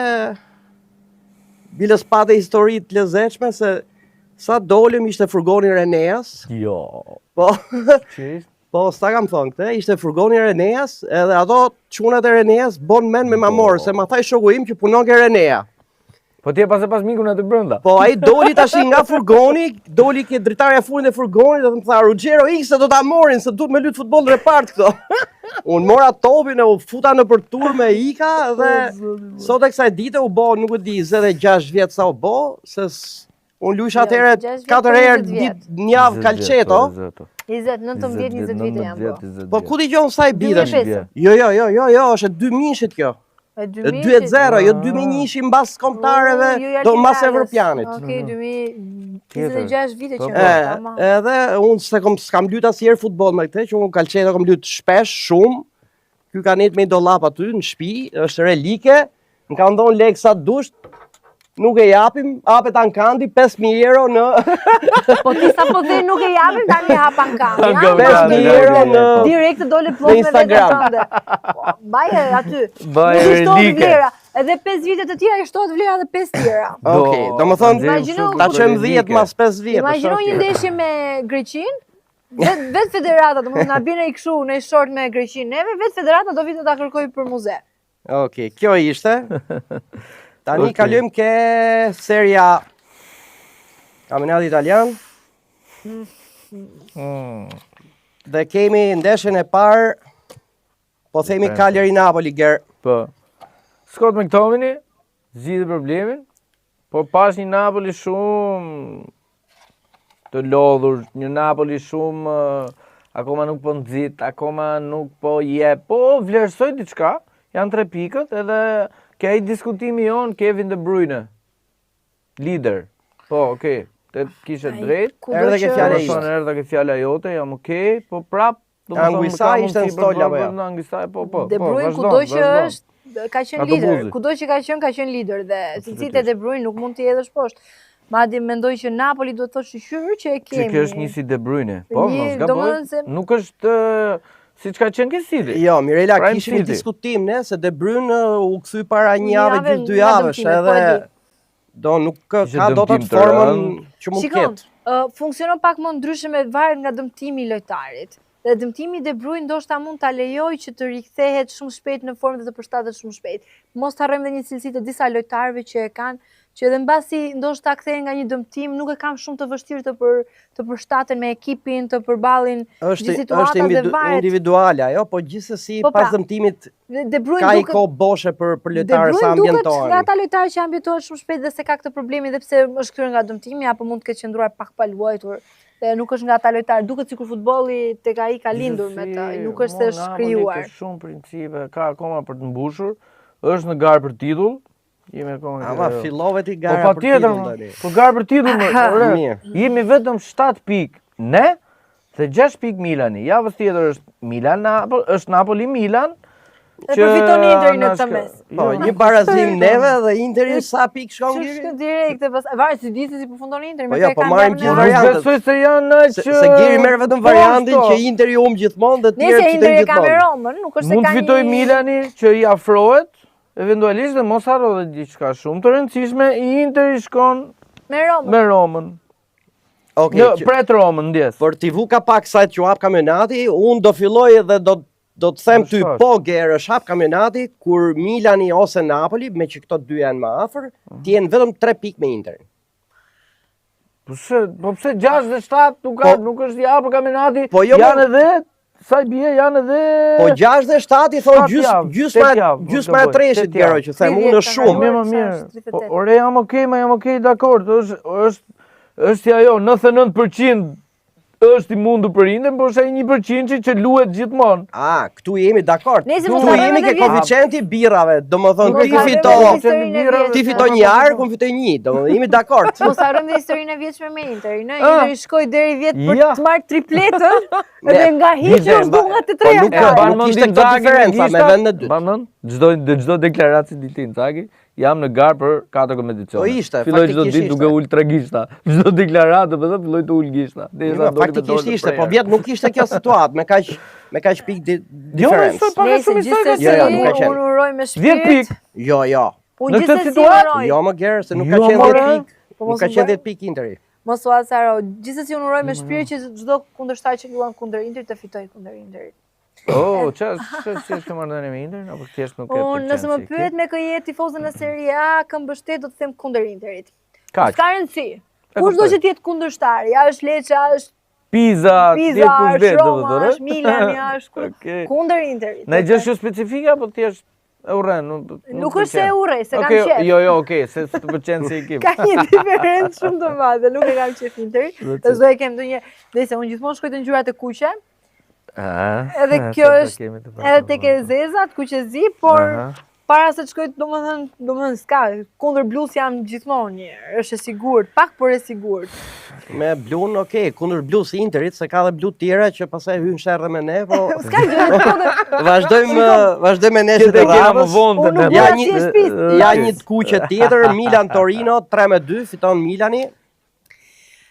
bile s'pate histori të lezetshme se sa dolim ishte furgoni Reneas. Jo. Po. Qisht? Po, s'ta kam thonë këtë, ishte furgoni Reneas, edhe ato çunat e Reneas bon men me mamorë, se ma thaj shoku im që punon ke Renea. Po ti e pas mikun aty brenda. Po ai doli tash nga furgoni, doli ke dritarja fundit e furgonit dhe më tha Ruggero X se do ta morin se duhet me lut futboll në repart këto. Unë mora topin e u futa në për tur me Ika dhe sot e kësaj dite u bo, nuk e di, 26 vjet sa u bo, se unë luish atëherë 4 herë një javë kalqeto. 20, 19, 20 vite jam bo. Po ku di gjon sa i bitash? Jo, është 2000-shit kjo. 2-0, jo 2001 mbas kombëtarëve, do mbas evropianit. Okej, 26 vite që kam. Edhe unë s'kam lyt asnjëherë futboll me këtë, që unë kalqeto kam lyt shpesh, shumë. Ky ka net me dollap aty në shtëpi, është relike. Më ka ndon lek sa dush. Nuk e japim, hapet Ankandi, 5.000 euro në... Po ti sa po dhe nuk e japim, tani hap Ankandi. 5.000 euro në... Direkt të dole plot me vetën tënde. Baje aty. Baje relike. Edhe 5 vite të tjera i shtohet vlera dhe 5 tjera. Okej, do më thonë, ta qëmë 10 mas 5 vjetë. Imagjino një ndeshje me Greqin, vetë federata, do më nga bine i këshu në i short me Greqin neve, vetë federata do vite ta kërkoj për muze. Okej, kjo ishte. Tani kalojmë ke seria Kampionati Italian. Dhe kemi ndeshjen e parë, po themi Cagliari Napoli ger. Po. Scott McTominay zgjidhi problemin, po pas një Napoli shumë të lodhur, një Napoli shumë akoma nuk po nxit, akoma nuk po jep, po vlerësoj diçka, janë 3 pikët edhe ke ai diskutimi jon Kevin De Bruyne. Lider. Po, okay. Te kishe drejt. Erdhe ke fjala ime. Erdhe ke fjala jote, jam okay, po prap Anguissa ishte në stol apo jo? Anguissa, po. De Bruyne kudo që është ka qenë lider. Kudo që ka qenë lider dhe cilësitë e De Bruyne nuk mund të hedhësh poshtë. Madje mendoj që Napoli duhet të thosh shqyrë që e kemi. Që kjo është një si De Bruyne. Po, mos gaboj. Nuk është si që ka qenë ke City. Jo, Mirela, kishim një diskutim, ne, se De Bruyne u kthy para një javë, 2 javësh, edhe do nuk ka do të formën që mund ketë. Funksionon pak më ndryshe me varet nga dëmtimi i lojtarit. Dhe dëmtimi De Bruyne ndoshta mund ta lejojë që të rikthehet shumë shpejt në formë dhe të përshtatet shumë shpejt. Mos harrojmë edhe një cilësi të disa lojtarëve që e kanë, që edhe mbasi ndoshta kthehen nga një dëmtim, nuk e kanë shumë të vështirë të përshtaten me ekipin, të përballin gjithë situata dhe varet. Është individuale ajo, po gjithsesi pas dëmtimit ka i kohë boshe për lojtarë sa ambientohen. De Bruyne duket nga ata lojtarë që ambientohen shumë shpejt dhe se ka këtë problemi edhe pse është kthyer nga dëmtimi apo mund të ketë qëndruar pak pa luajtur. Dhe nuk është nga ata lojtarë, duket sikur futbolli tek ai ka lindur me të, nuk është se është krijuar. Ka shumë principe, ka akoma për të mbushur, është në garë për titull. Ama fillove ti gara për titull tani. Po garë për titull, jemi vetëm 7 pikë. Ne Se 6 pikë Milani, javës tjetër është Napoli-Milan, E përfiton Interi në këtë mes. Po, një barazim neve dhe Interi sa pikë shkon Që Giri? shkë direkte, varet si ditë si përfundon Interi. Po jo, po marrim gjithë variantet. Besoj se janë që... Se Giri merr vetëm variantin që Interi humb gjithmonë dhe tjerë Nëse Interi fitojnë ka me gjithmonë. Romën, nuk është se Mund ka të fitoj Milani që i afrohet, eventualisht dhe mos harro dhe diçka shumë të rëndësishme, Interi shkon me Romën. me Romën. Okej, Pret Romën, ndjes. për t'i vu ka pak sajt që hap kampionati, unë do filloj dhe do të them ty po Gerë është hap kampionati, kur Milani ose Napoli, me që këto dy janë më afër, t'jenë vetëm 3 pikë me Interin. Po pse 6 dhe 7 nuk është ja për kampionati, Po jo, janë edhe, sa i bie, janë edhe... Po 6 dhe 7 i thonë Shtat gjysma e treshit Gero, që them unë është shumë. Më mirë. Po ore jam okej, dakord. Është ajo 99% është i mundur për Inter, por është ai 1% që luhet gjithmonë. Këtu jemi dakord. Këtu jemi ke koeficienti birrave, domethënë ti fito një arë, unë fitoj një, domethënë jemi dakord. Mos harrojmë historinë e vjetshme me Interin, Interi shkoi deri vjet për të marrë tripletën dhe nga hiçi u zgdu nga të treja. Nuk ishte këto diferenca me vendin e dytë. Banon, çdo deklaratë ditë Inzaghi, jam në garë për 4 kompeticione. Po ishte, filloj çdo ditë duke ul 3 gishta. Çdo deklaratë do filloj të ul gishta. Faktikisht ishte, po vjet nuk ishte kjo situatë me kaq pikë diferencë. Unë uroj me shpirt. 10 pikë. Jo. Në këtë situatë? Jo më Gerë, se nuk ka qenë 10 pikë. Nuk ka qenë 10 pikë Interi. Mos u asaro. Gjithsesi unë uroj me shpirt që çdo kundërshtar që luan kundër Interit të fitojë kundër Interit. Ç'është marrëdhënia me Interin apo thjesht nuk ke? Nëse më pyet me kë je tifozën e Serie A, kë mbështet do të them kundër Interit. Kaq. Ka rëndësi. Kushdo që të jetë kundërshtar, ja është Lecce, është Pisa, është Roma, është Milan, është kundër Interit. Në gjë shumë specifike apo thjesht e urren? Nuk është se e urrej, se kam qef. Jo, okej, se të pëlqen si ekip. Ka një diferencë shumë të madhe, nuk e kam qef Interit. Dhe s'do e kem ndonjë, dhe se unë gjithmonë shkoj të ngjyrat e kuqe. Edhe kjo është edhe tek e zezat, kuqezi, por para se të shkoj, domethënë s'ka, kundër blus jam gjithmonë një, është e sigurt, pak por e sigurt. Me blun, okej, kundër blus Interit, se ka dhe blu tjera që pastaj hyn sherrë me ne, po s'ka gjë. Vazhdojmë me neshët e radhës. Ja një të kuqe tjetër, Milan Torino 3-2, fiton Milani.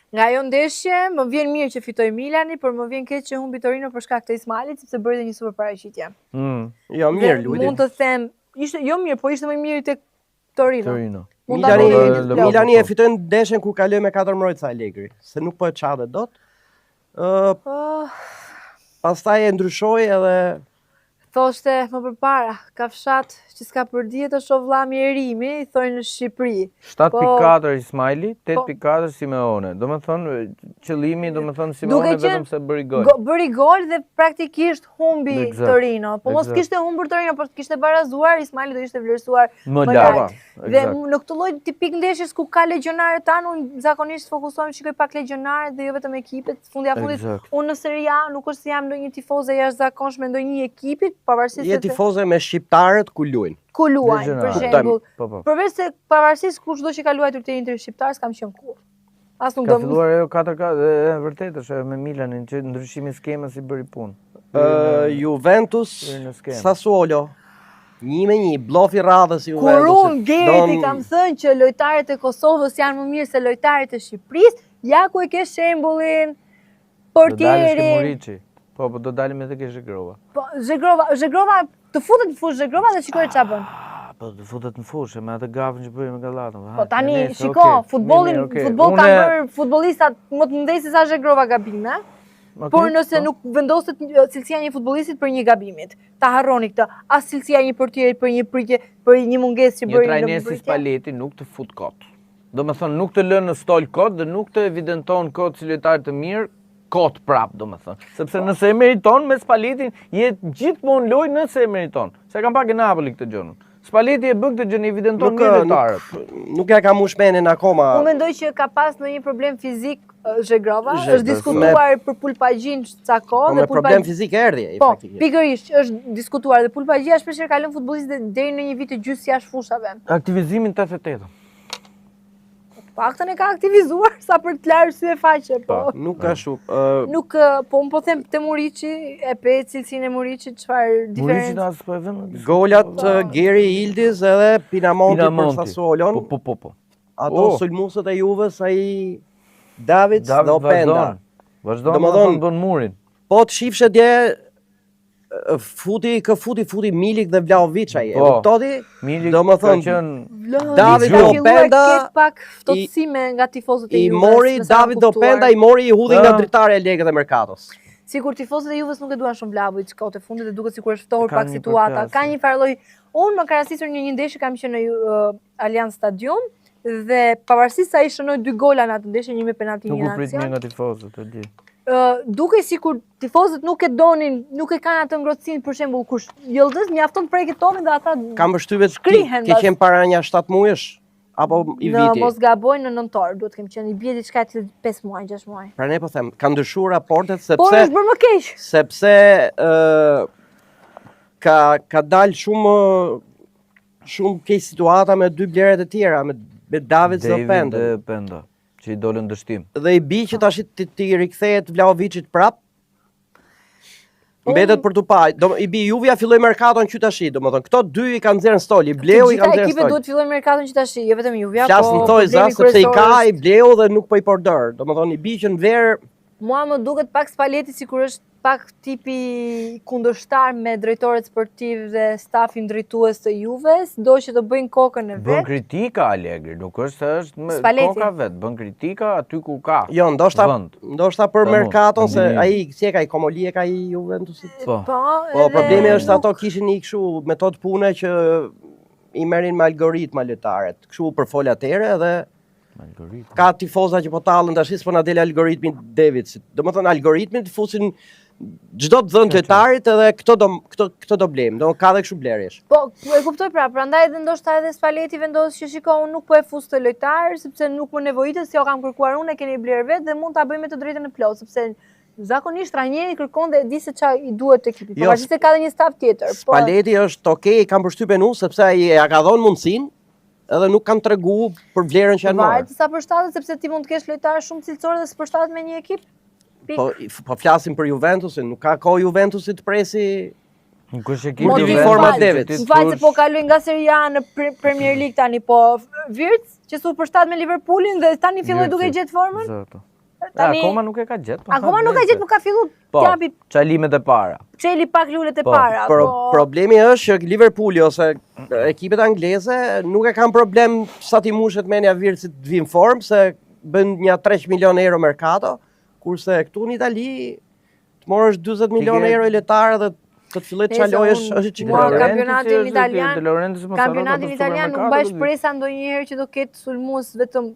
Nga ajo ndeshje, më vjen mirë që fitoi Milani, por më vjen keq që humbi Torino për shkak të Ismailit, sepse bëri një super paraqitje. Jo, mirë luajti. Mund të them, ishte jo mirë, po ishte më mirë tek Torino. Milani e fitoi ndeshjen kur kaloi me 4 mbrojtësa Allegri, se nuk po e çadë dot. Pastaj e ndryshoi edhe thoshte më përpara, ka fshat që s'ka përdihet të shoh vllami Erimi, i thonë në Shqipëri. 7.4 Ismaili, 8.4 Simeone. Domethënë qëllimi, Simeone vetëm se bëri gol. Bëri gol dhe praktikisht humbi Torino. Po mos kishte humbur Torino, por kishte barazuar, Ismaili do ishte vlerësuar më lart. Dhe në këtë lloj tipik ndeshjes ku ka legionarët tanë, unë zakonisht fokusohem shikoj pak legionarët dhe jo vetëm ekipet. Fundi unë në Serie A nuk është se jam ndonjë tifoze jashtëzakonshme ndonjë ekipit, pavarësisht se je tifoze me shqiptarët ku luajnë. Ku luajnë, për shembull. Përveç se pavarësisht kushdo që ka luajtur te Interi shqiptar s'kam qenë kurrë. As nuk do. Ka filluar ajo 4-4, vërtet është me Milanin që ndryshimi skemës i bëri punë. Juventus, Sassuolo. 1-1, blofi radhës Juventus. Kur unë Gerti kam thënë që lojtarët e Kosovës janë më mirë se lojtarët e Shqipërisë, ja ku e ke shembullin portierin. Po do dalim edhe ke Zhegrova. Po, Zhegrova, të futet në fushë Zhegrova dhe shikoj ç'a bën. Po të futet në fushë, me atë gavën që bëri me Gallatën. Po tani, shiko, futboll kanë bërë futbollistat më të mëdhenj se sa Zhegrova gabime. Por nëse nuk vendoset cilësia e një futbollistit për një gabimit, ta harroni këtë. As cilësia e një portierit për një pritje, për një mungesë që bëri në një trajner si Spalletti nuk të fut kot. Domethënë nuk të lën në stol kot dhe nuk të evidenton kot si lojtar të mirë. Kot prap, domethënë. Sepse nëse e meriton me Spallettin, jetë gjithmonë lojë nëse e meriton. Se kam pak e Napoli këtë gjë. Spalletti e bën këtë gjë, evidenton mirë lojtarët. Nuk ja ka mushmenin akoma. Unë mendoj që ka pas ndonjë problem fizik Zhegrova, është diskutuar për Pulpagjin ca kohë dhe problem fizik erdhi ai faktikisht. Po, pikërisht është diskutuar dhe Pulpagjia shpeshherë ka lënë futbollistët deri në një vit të gjysmë jashtë fushave. Aktivizimin 88. paktën e ka aktivizuar sa për të larë sy e faqe, po. Nuk ka shumë. Nuk, po më po them të Muriqi, e pe cilësinë e Muriqit, çfarë diferencë? Muriqi as po e vëmë. Golat Geri Ildiz edhe Pinamonti për Sassuolon. Po. Ato sulmuesët e Juves, ai David dhe Openda. Vazhdon të bën murin. Po të shifshe dje futi Milik dhe Vlahovic ai. E kuptoti? Milik ka qenë David dhe Openda pak ftohtësime nga tifozët e Juves. I mori David dhe Openda, i mori i hudhi nga dritare e Legët e Mercatos. Sikur tifozët e Juves nuk e duan shumë Vlahovic kohët e fundit dhe duket sikur është ftohur pak situata. Ka një farloj. Unë më ka rastisur një ndeshje kam qenë në Allianz Stadium dhe pavarësisht se ai shënoi 2 gola në atë ndeshje, një me penalti, një në aksion. Nuk u prit një nga tifozët, e di. Duke sikur tifozët nuk e donin, nuk e kanë atë ngrohtësinë, për shembull kush Yıldız mjafton të preket tomin dhe ata kam përshtypjet ke qenë para një 7 muajsh apo i viti. Në mos gaboj në nëntor, duhet kem qenë i bie diçka të 5 muaj, 6 muaj. Pra ne po them, kanë ndryshuar raportet sepse Po është bërë më keq. Sepse ka dalë shumë keq situata me 2 bleret e tjera, me David dhe Openda. Që i dolën dështim. Dhe i bi që tash ti rikthehet Vlahovicit prap. Mbetet për tu pa. I bi Juvia filloi merkaton që tash, domethënë këto 2 i kanë nxjerrën stol, i bleu i kanë nxjerrën stol. Ekipet duhet fillojnë merkaton që tash, jo vetëm Juvia, po. Flas në toj sepse i ka, i bleu dhe nuk po i përdor. Domethënë i bi që në ver. Mua më duket pak Spalletti sikur është pak tipi kundërshtar me drejtorët sportiv dhe stafin drejtues të Juves, do që të bëjnë kokën e vet. Bën kritika Allegri, nuk është se është me koka vet, bën kritika aty ku ka. Jo, ndoshta për merkaton se ai si e ka i Komoli e ka i Juventusit. Po, problemi është ato kishin një kështu metodë pune që i merrin me algoritma lojtarët. Kështu për fol atëre dhe ka tifoza që po tallën tash s'po na del algoritmi Davidsit. Domethënë algoritmin të fusin çdo të dhënë lojtarit edhe këto do blem. Do ka edhe kështu blerjesh. Po, e kuptoj prandaj edhe ndoshta edhe Spalletti vendos që shikoj unë nuk po e fus të lojtar sepse nuk më nevojitet se jo kam kërkuar unë, e keni bler vet dhe mund ta bëj me të drejtën e plot sepse zakonisht trajneri kërkon dhe e di se çfarë i duhet ekipit. Pavarësisht se ka edhe një staf tjetër. Spalletti është okay, kam përshtypjen unë sepse ai ja ka dhënë mundsinë edhe nuk kanë tregu për vlerën që janë marrë. Varet sa përshtatet sepse ti mund të kesh lojtarë shumë cilësorë dhe s'përshtatet me një ekip. Po flasim për Juventusin, nuk ka kohë Juventusi të presi. Nuk është ekip Juventusit. M'fal se po kaloj nga Serie A në Premier League tani, po Virts që su përshtat me Liverpoolin dhe tani filloi duke gjetë formën. Akoma nuk e ka gjetë. Akoma nuk e gjetë, po ka filluar të japi çalimet e para. Çeli pak lulet e para. Problemi është që Liverpooli ose ekipet angleze nuk e kanë problem sa ti mushet menja Virtsit të vinë formë, se bën një 300 milion euro mercato, kurse këtu në Itali të morësh 40 milion euro i lojtarë dhe të filloj të çalojësh është çika. Kampionatin italian nuk mbaj shpresa ndonjëherë që do ketë sulmues vetëm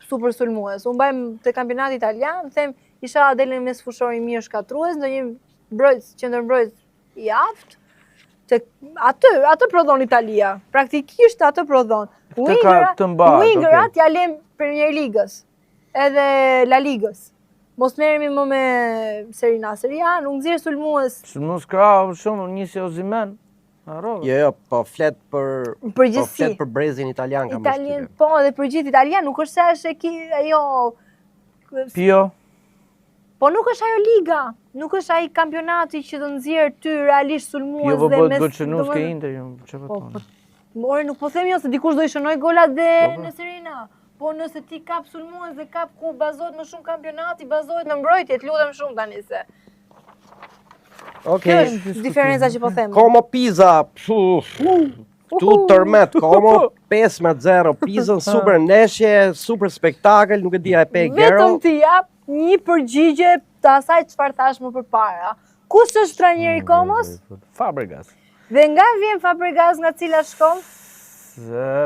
super sulmues. Unë mbaj te kampionati italian, them isha delën mes fushori mirë shkatrues, ndonjë mbrojtës, qendërmbrojtës i aftë. Atë prodhon Italia. Praktikisht atë prodhon. Wingerat ja lëm Premier Ligës, edhe La Ligës. Mos merremi më me Serie A, Serie A, nuk nxjerr sulmues. Sulmues krau shumë nisi Osimhen. Jo, po flet për brezin italian kam përshtypjen. Po, edhe për gjithë italian, nuk është se është ajo Pio. Po nuk është ajo liga, nuk është ai kampionati që të nxjerr ty realisht sulmues dhe mes. Jo, po Goçenus ke Inter, çfarë po. More nuk po them jo se dikush do i shënoj golat dhe në Serie A. Po nëse ti kap sulmues dhe kap ku bazohet më shumë kampionati, bazohet në mbrojtje, të lutem shumë tani se. Okej. Diferenca që po them. Como Pisa. Tu tërmet, Como 5-0. Pisa super ndeshje, super spektakël, nuk e di a e pe Gero. Vetëm ti jap një përgjigje të asaj çfarë thash më përpara. Kush është trajneri i Komos? Fabregas. Dhe nga vjen Fabregas, nga cila shkollë?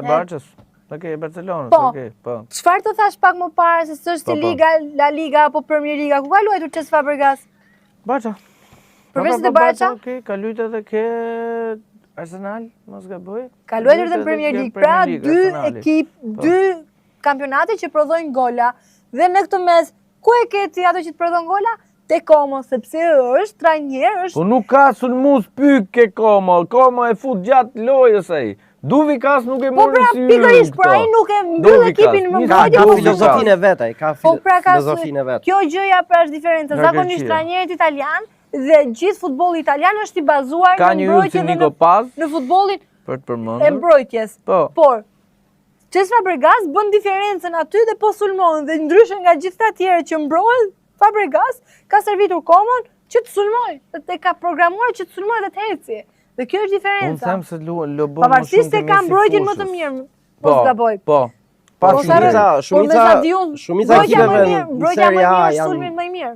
Barçës. Okej, Barcelona, po. Çfarë të thash pak më parë se s'është Liga, La Liga apo Premier Liga? Ku ka luajtur Cesc Fabregas? Barça. Përveç të Barça? Okej, ka luajtur edhe ke Arsenal, mos gaboj. Ka luajtur edhe në Premier League, pra dy kampionate që prodhojnë gola. Dhe në këtë mes, ku e ke ti ato që të prodhon gola? Te Como, sepse është trajner, është. Po nuk ka sulmues pyk ke Como. Como e fut gjatë lojës ai. Duvikas nuk e Po mori pra, si pikërisht, por ai nuk e mbyll ekipin në Ka mbrojtje, po filozofinë e vet ai, ka Po pra ka filozofinë e vet. kjo gjëja pra është diferenca. Zakonisht trajnerët italian dhe gjithë futbolli italian është i bazuar Ka në një mbrojtje Niko Paz në futbollin për të e përmendur. mbrojtjes. Po. Por Cesc Fabregas bën diferencën aty dhe po sulmon dhe ndryshe nga gjithë të tjerë që mbrohen, Fabregas ka servitur komën që të sulmoj, dhe ka programuar që të sulmoj dhe të heci. Dhe kjo është diferenca. Unë them se lo bën Pavarësisht se ka mbrojtjen më të mirë, mos gaboj. Po. Shumica ekipeve në Serie A sulmin më i mirë.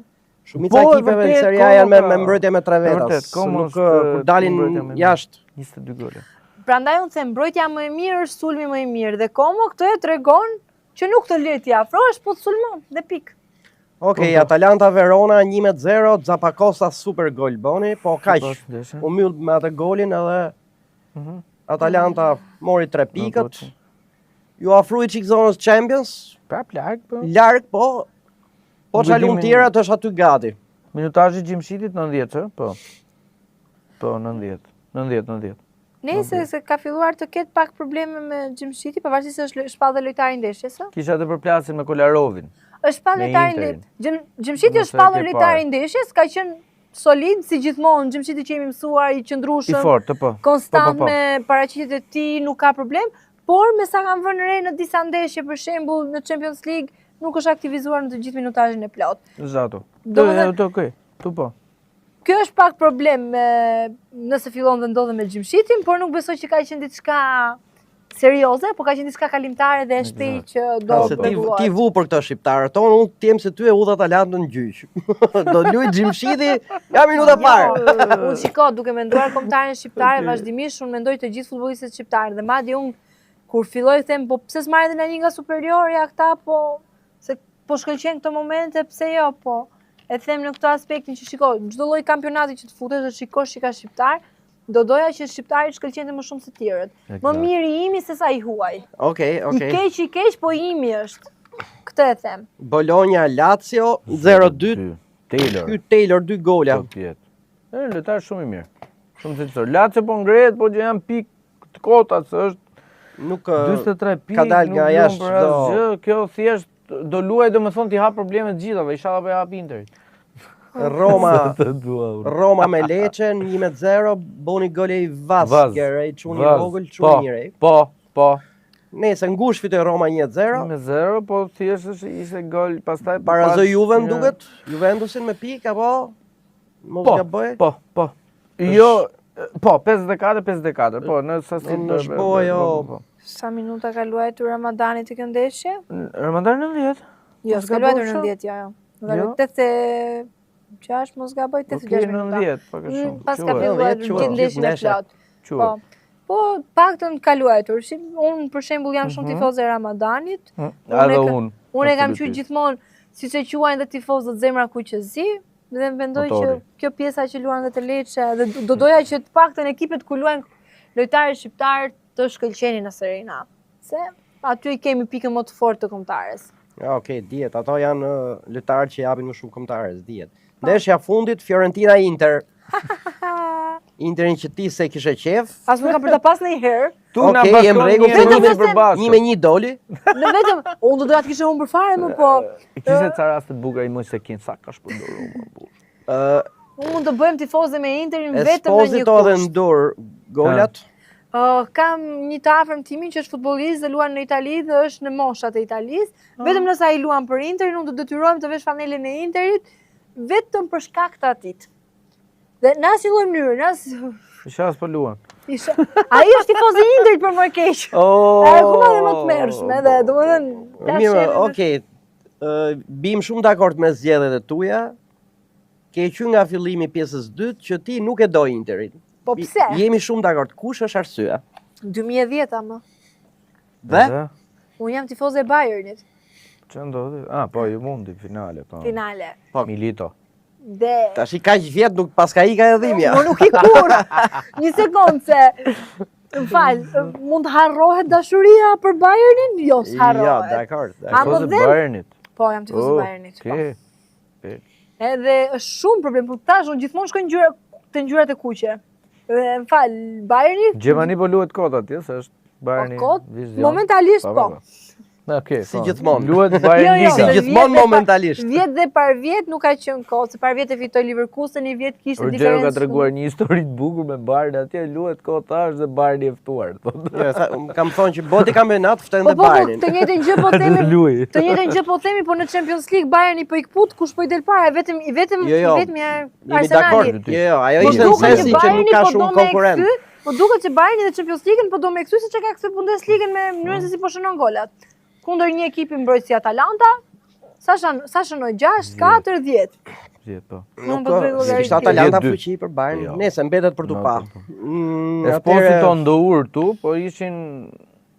Shumica ekipeve në Serie A janë me mbrojtje me 3 vetas. Nuk kur dalin jashtë 22 gole. Prandaj unë them mbrojtja më e mirë është sulmi më i mirë dhe Como këtë e tregon që nuk të le t'i afrohesh, po të sulmon dhe pikë. Okej, Atalanta Verona 1-0, Zappacosta super gol boni, po kaq. U mbyll me atë golin edhe Atalanta mori 3 pikët. Ju afroi çik zonës Champions? Prap larg, po. Larg, po. Po çalum tjera të është aty gati. Minutazhi i Gjimshitit 90, po. Po 90. 90. Nëse se ka filluar të ketë pak probleme me Gjimshiti, pavarësisht se është shpallë lojtari i ndeshjes, ë? Kisha të përplasin me Kolarovin. Është shpallë lojtari i ndeshjes. Gjimshiti është shpallë lojtari i ndeshjes, ka qenë solid si gjithmonë, Gjimshiti që jemi mësuar, i qëndrueshëm, i fortë, po. Konstant me paraqitjet e tij, nuk ka problem, por me sa kanë vënë re në disa ndeshje, për shembull në Champions League, nuk është aktivizuar në të gjithë minutazhin e plot. Zato. Okej, tu po. Kjo është pak problem nëse fillon dhe ndodhe me Gjimshitin, por nuk besoj që ka qenë diçka serioze, po ka qenë diçka kalimtare dhe e shpejtë që do të rregullohet. Ti vu për këto shqiptarët tonë, unë t'jem se ty e udh Atalantën në gjyq. Do luaj Gjimshiti, ja minuta parë. Unë shiko, duke menduar kombëtarën shqiptare, vazhdimisht unë mendoj të gjithë futbollistët shqiptarë dhe madje unë kur filloj them, po pse s'marrin në Liga Superiore këta, po se po shkëlqen këto momente, pse jo, po. E them në këtë aspektin që shiko, çdo lloj kampionati që të futesh dhe shikosh çka shqiptar, do doja që shqiptarit shkëlqente më shumë se tjerët. Më mirë i imi se sa i huaj. Okej. I keq, po i imi është. Këtë e them. Bologna Lazio 0-2. Taylor. Ky Taylor 2 gola. Lojtar shumë i mirë. Shumë cilësor. Lazio po ngrehet, po që janë pikë të kota, se është nuk 43 pikë. Ka dalë nga jashtë çdo. Kjo thjesht do luaj domethënë ti hap problemet gjithave, inshallah po hap Interit. Roma me Lecce 1-0, boni gole i Vazger, ai çuni vogël, çuni i re. Po. Nëse ngush fitoi Roma 1-0. 1-0, po thjesht ishte gol pastaj parazoi Juven duket, Juventusin me pikë apo mos gaboj? Po. Jo, po 54, po në sasi jo. Sa minuta ka luajtur Ramadani të kjo ndeshje? Ramadani 90. Jo, s'ka luajtur 90, jo. Ka luajtur 86, mos gaboj 86 minuta. 90, pak e shumë. Pas ka filluar gjithë ndeshjen e plot. Po, paktën ka luajtur. Unë për shembull jam shumë tifoze e Ramadanit. Edhe unë. Unë e kam qenë gjithmonë, siç e quajnë dhe tifozët, zemra kuqezi, dhe mendoj që kjo pjesa që luan dhe të Lecce, dhe do doja që të paktën ekipet ku luajnë lojtarë shqiptar të shkëlqenin në Serie A. Se aty kemi pikën më të fortë të kombëtares. Okej, dihet, ato janë lojtarë që japin më shumë kombëtares, dihet. Ndeshja fundit Fiorentina Inter. Interin që ti se kishe qef. As nuk ka për ta pas ndonjëherë. Okej, jem rregull, 1-1 doli. Në vetëm, unë do doja të kishe humbur fare më, po. Kishte ca raste të bukura i mos se kin sa ka shpërndarur më. Unë do bëjmë tifoze me Interin vetëm në një kusht. Esposito dhe ndur golat. Kam një të afërm timin që është futbollist dhe luan në Itali dhe është në moshat e Italisë. Vetëm nëse ai luan për Interin, unë do detyrohem të vesh fanelen e Interit vetëm për shkak të atit. Dhe në asnjë lloj mënyre, në asnjë Isha as po luan. Ai është tifoz i Interit për më keq. Akoma dhe më të mërshme, dhe domethënë. Mirë, okej. Bim shumë dakord me zgjedhjet e tuaja. Ke qenë nga fillimi pjesës dytë që ti nuk e do Interin. Po pse? Jemi shumë dakord. Kush është arsyeja? 2010 ama. Dhe? Unë jam tifoze e Bayernit. Ç'o ndodhi? Po ju mundi finale, po. Finale. Po Milito. Dhe tash i kaq vjet nuk paska ika e dhimbja. Po nuk i kur. Një sekondë se mund të harrohet dashuria për Bayernin? Jo, s'harrohet. Jo, dakord. Tifoz e Bayernit. Po, jam tifoz e Bayernit. Okej. Edhe është shumë problem, por tash unë gjithmonë shkoj në ngjyrat e kuqe. Fal, Bayerni... Gjermani po luhet kot atje, se është Bayerni vizion. Momentalisht po. Okej, si gjithmonë. Luhet Bayern Si gjithmonë momentalisht. Vjet dhe par vjet nuk ka qenë kohë, se par vjet e fitoi Leverkusen, një vjet kishte diferencë. diferencë. Ka treguar një histori të bukur me Bayern, atje luhet kot tash dhe Bayern i ftuar. Kam thonë që boti kampionat ftojnë dhe Bayernin. Të njëjtën gjë po themi. Të njëjtën gjë po themi, po në Champions League Bayerni po i kput, kush po i del para, vetëm Arsenali. Jo, ajo ishte në sensin që nuk ka shumë konkurrent. Po duket që Bayerni dhe Champions League-ën po do me kthy siç e ka kthy Bundesliga-n me mënyrën se si po shënon golat. Kundër një ekipi mbrojtës si Atalanta, sa shënoi 6, 4, 10. 10 po. Nuk ishte Atalanta fuqi për Bayern. Nëse mbetet për tu pa. Sporti tonë ndohur tu, po ishin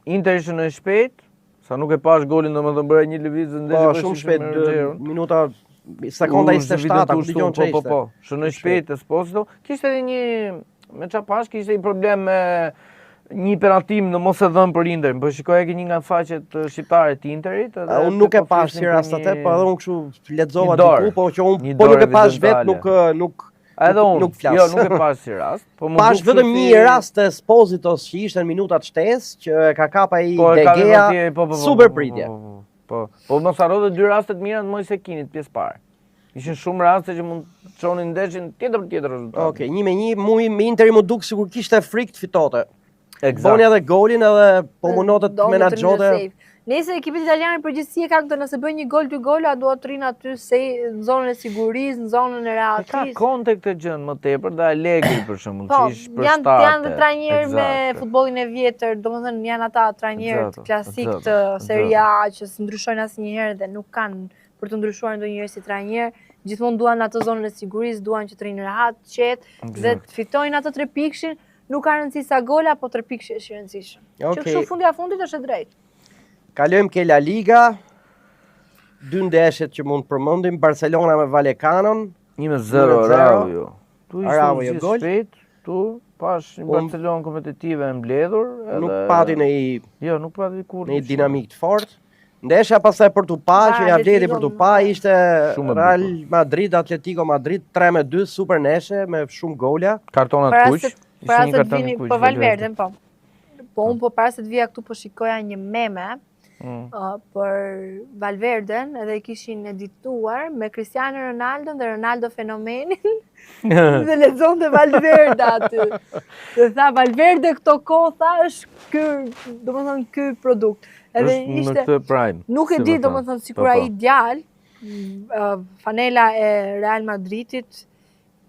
Inter ishte në shpejt, sa nuk e pash golin domethënë bëra një lëvizje ndeshje po shumë shpejt, minuta sekonda 27, ku dëgjon çfarë ishte. Po, shënoi shpejt Esposito. Kishte edhe një me çfarë pash, kishte një problem me një penaltim në mos e dhënë për Interin, po shikoj që një nga faqet shqiptare të Interit. Unë nuk e pash si rast atë, po edhe unë kështu lexova diku, po që unë po nuk e pash vet, nuk flas. Jo, nuk e pash si rast, po më pash vetëm një rast të Espositos që ishte në minutat shtesë, që ka kap ai De Gea, super pritje. Po mos harro dy rastet mira të Moise Kinit pjesë parë. Ishin shumë raste që mund të çonin ndeshjen tjetër për tjetër rezultat. Okej, 1-1, me Interi më duk sikur kishte frikë të fitote. Eksakt. Boni edhe golin edhe po mundote të menaxhote. Nëse ekipi italian përgjithësi e ka këtë, nëse bën një gol, dy gola, duhet të rinë aty në zonën e sigurisë, në zonën e rehatisë. Ka konte këtë gjën më tepër dhe Allegri për shembull, që ish për shtatë. Janë dhe trajnerë me futbollin e vjetër, domethënë janë ata trajnerë klasik të Serie A që s'ndryshojnë asnjëherë dhe nuk kanë për të ndryshuar ndonjëherë si trajner. Gjithmonë duan atë zonën e sigurisë, duan që të rinë rehat, qetë dhe të fitojnë atë 3 pikshin. Nuk ka rëndësi sa gola, po 3 pikë është i rëndësishëm. Që kështu fundi a fundit është e drejtë. Kalojmë ke La Liga. 2 ndeshjet që mund të përmendim, Barcelona me Vallecanon, 1-0 Araujo. Tu ishte gol. Tu pash një Barcelonë kompetitive e mbledhur, nuk pati nuk pati kurrë. Në dinamik të fortë. Ndeshja pastaj për tu pa, që ja vleti për tu pa, ishte Real Madrid, Atletico Madrid 3-2, super ndeshje me shumë gola. Kartona të kuq. Para se të vini për Valverden, po. Po unë para se të vija këtu po shikoja një meme për Valverden, edhe i kishin edituar me Cristiano Ronaldo dhe Ronaldo fenomenin dhe lexonte Valverde aty. Dhe tha Valverde këto kohë tha është domethënë ky produkt. Edhe ishte nuk e di domethënë sikur ai djalë fanela e Real Madridit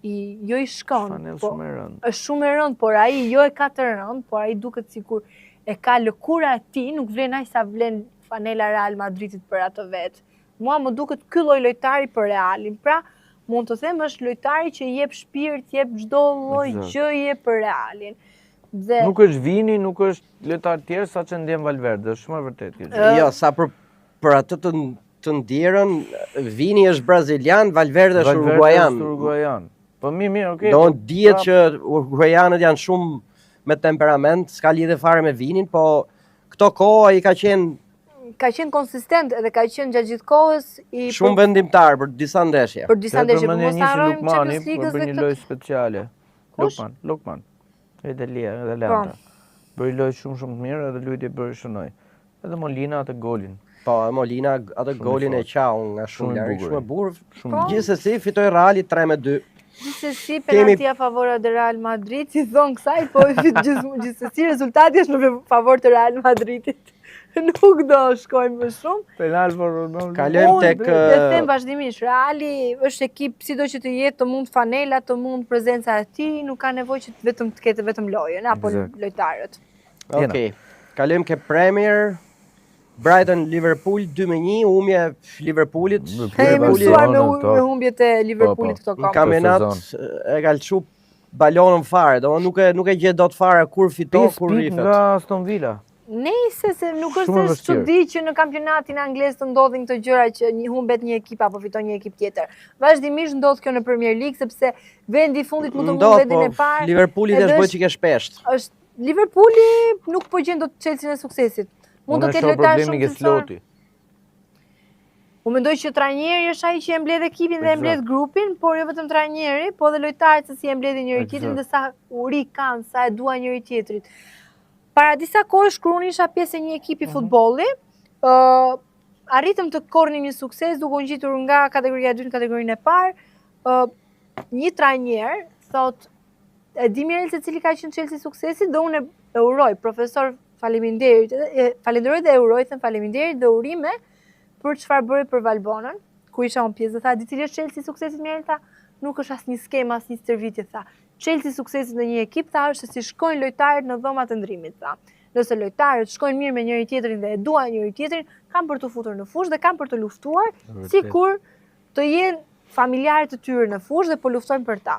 jo i shkon, është shumë e rëndë, por ai jo e ka të rëndë, por ai duket sikur e ka lëkura e tij, nuk vlen aq sa vlen fanela Real Madridit për atë vetë. Mua më duket ky lloj lojtari për Realin. Pra, mund të them është lojtari që jep shpirt, jep çdo lloj gjëje për Realin. Nuk është Vini, nuk është lojtar tjerë sa që ndjen Valverde, është shumë e vërtetë. Jo, sa për atë të ndjerën, Vini është brazilian, Valverde është uruguayan. Po mirë, okay. Do dihet që uruguayanët janë shumë me temperament, s'ka lidhje fare me Vinin, po këto kohë ai ka qenë konsistent edhe ka qenë gjatë gjithë kohës i shumë vendimtar për disa ndeshje. Për disa ndeshje, po mos harrojmë Champions League-s dhe këtë lojë speciale. Lukman. Edhe Leanta. Bëri lojë shumë të mirë edhe lutje bëri shënoi. Edhe Molina atë golin. Po, Molina atë golin e qau nga shumë larg, shumë e bukur. Gjithsesi fitoi Reali 3-2. Gjithsesi penaltia a favore de Real Madrid, si thon kësaj, po gjithsesi rezultati është në favor të Real Madridit. Nuk do shkojmë më shumë. Penal për Ronaldo. Kalojmë tek dhe them vazhdimisht, Reali është ekip sido që të jetë, të mund fanela, të mund prezenca e tij, nuk ka nevojë që vetëm të ketë vetëm lojën apo lojtarët. Okej. Kalojmë ke Premier. Brighton Liverpool 2-1, humje Liverpoolit. Kemi mësuar me humbjet e Liverpoolit këto kohë. Në kampionat e ka lçu balonën fare, domethënë nuk e gjet dot fare kur fiton, kur rifet. Nga Aston Villa. Nëse se nuk është se çudi që në kampionatin anglez të ndodhin këto gjëra që humbet një ekip apo fiton një ekip tjetër. Vazhdimisht ndodh kjo në Premier League sepse vendi i fundit mund të humbë vendin e parë. Liverpooli është bërë çike shpesht. Liverpooli nuk po gjen dot Chelsea-n e suksesit. Mund të ketë lojtarë shumë të fortë. U mendoj që trajneri është ai që e mbledh ekipin dhe e mbledh grupin, por jo vetëm trajneri, po edhe lojtarët se si e mbledhin njëri tjetrin dhe sa uri kanë, sa e duan njëri tjetrit. Para disa kohësh kur unë isha pjesë e një ekipi futbolli, arritëm të korrim një sukses duke u ngjitur nga kategoria 2 në kategorinë e parë. Një trajner thot, e di mirë se cili ka qenë çelësi i suksesit dhe unë e uroj, profesor, faleminderit, falenderoj dhe e uroj, them faleminderit dhe urime për çfarë bëri për Valbonën, ku isha unë pjesë. Dhe tha, di cili është çelësi i suksesit mirë, tha, nuk është asnjë skemë, asnjë stërvitje, tha. Çelësi i suksesit në një ekip, tha, është se si shkojnë lojtarët në dhomat e ndrimit, tha. Nëse lojtarët shkojnë mirë me njëri tjetrin dhe e duan njëri tjetrin, kanë për të futur në fushë dhe kanë për të luftuar, sikur të jenë familjarët e tyre në fushë dhe po luftojnë për ta.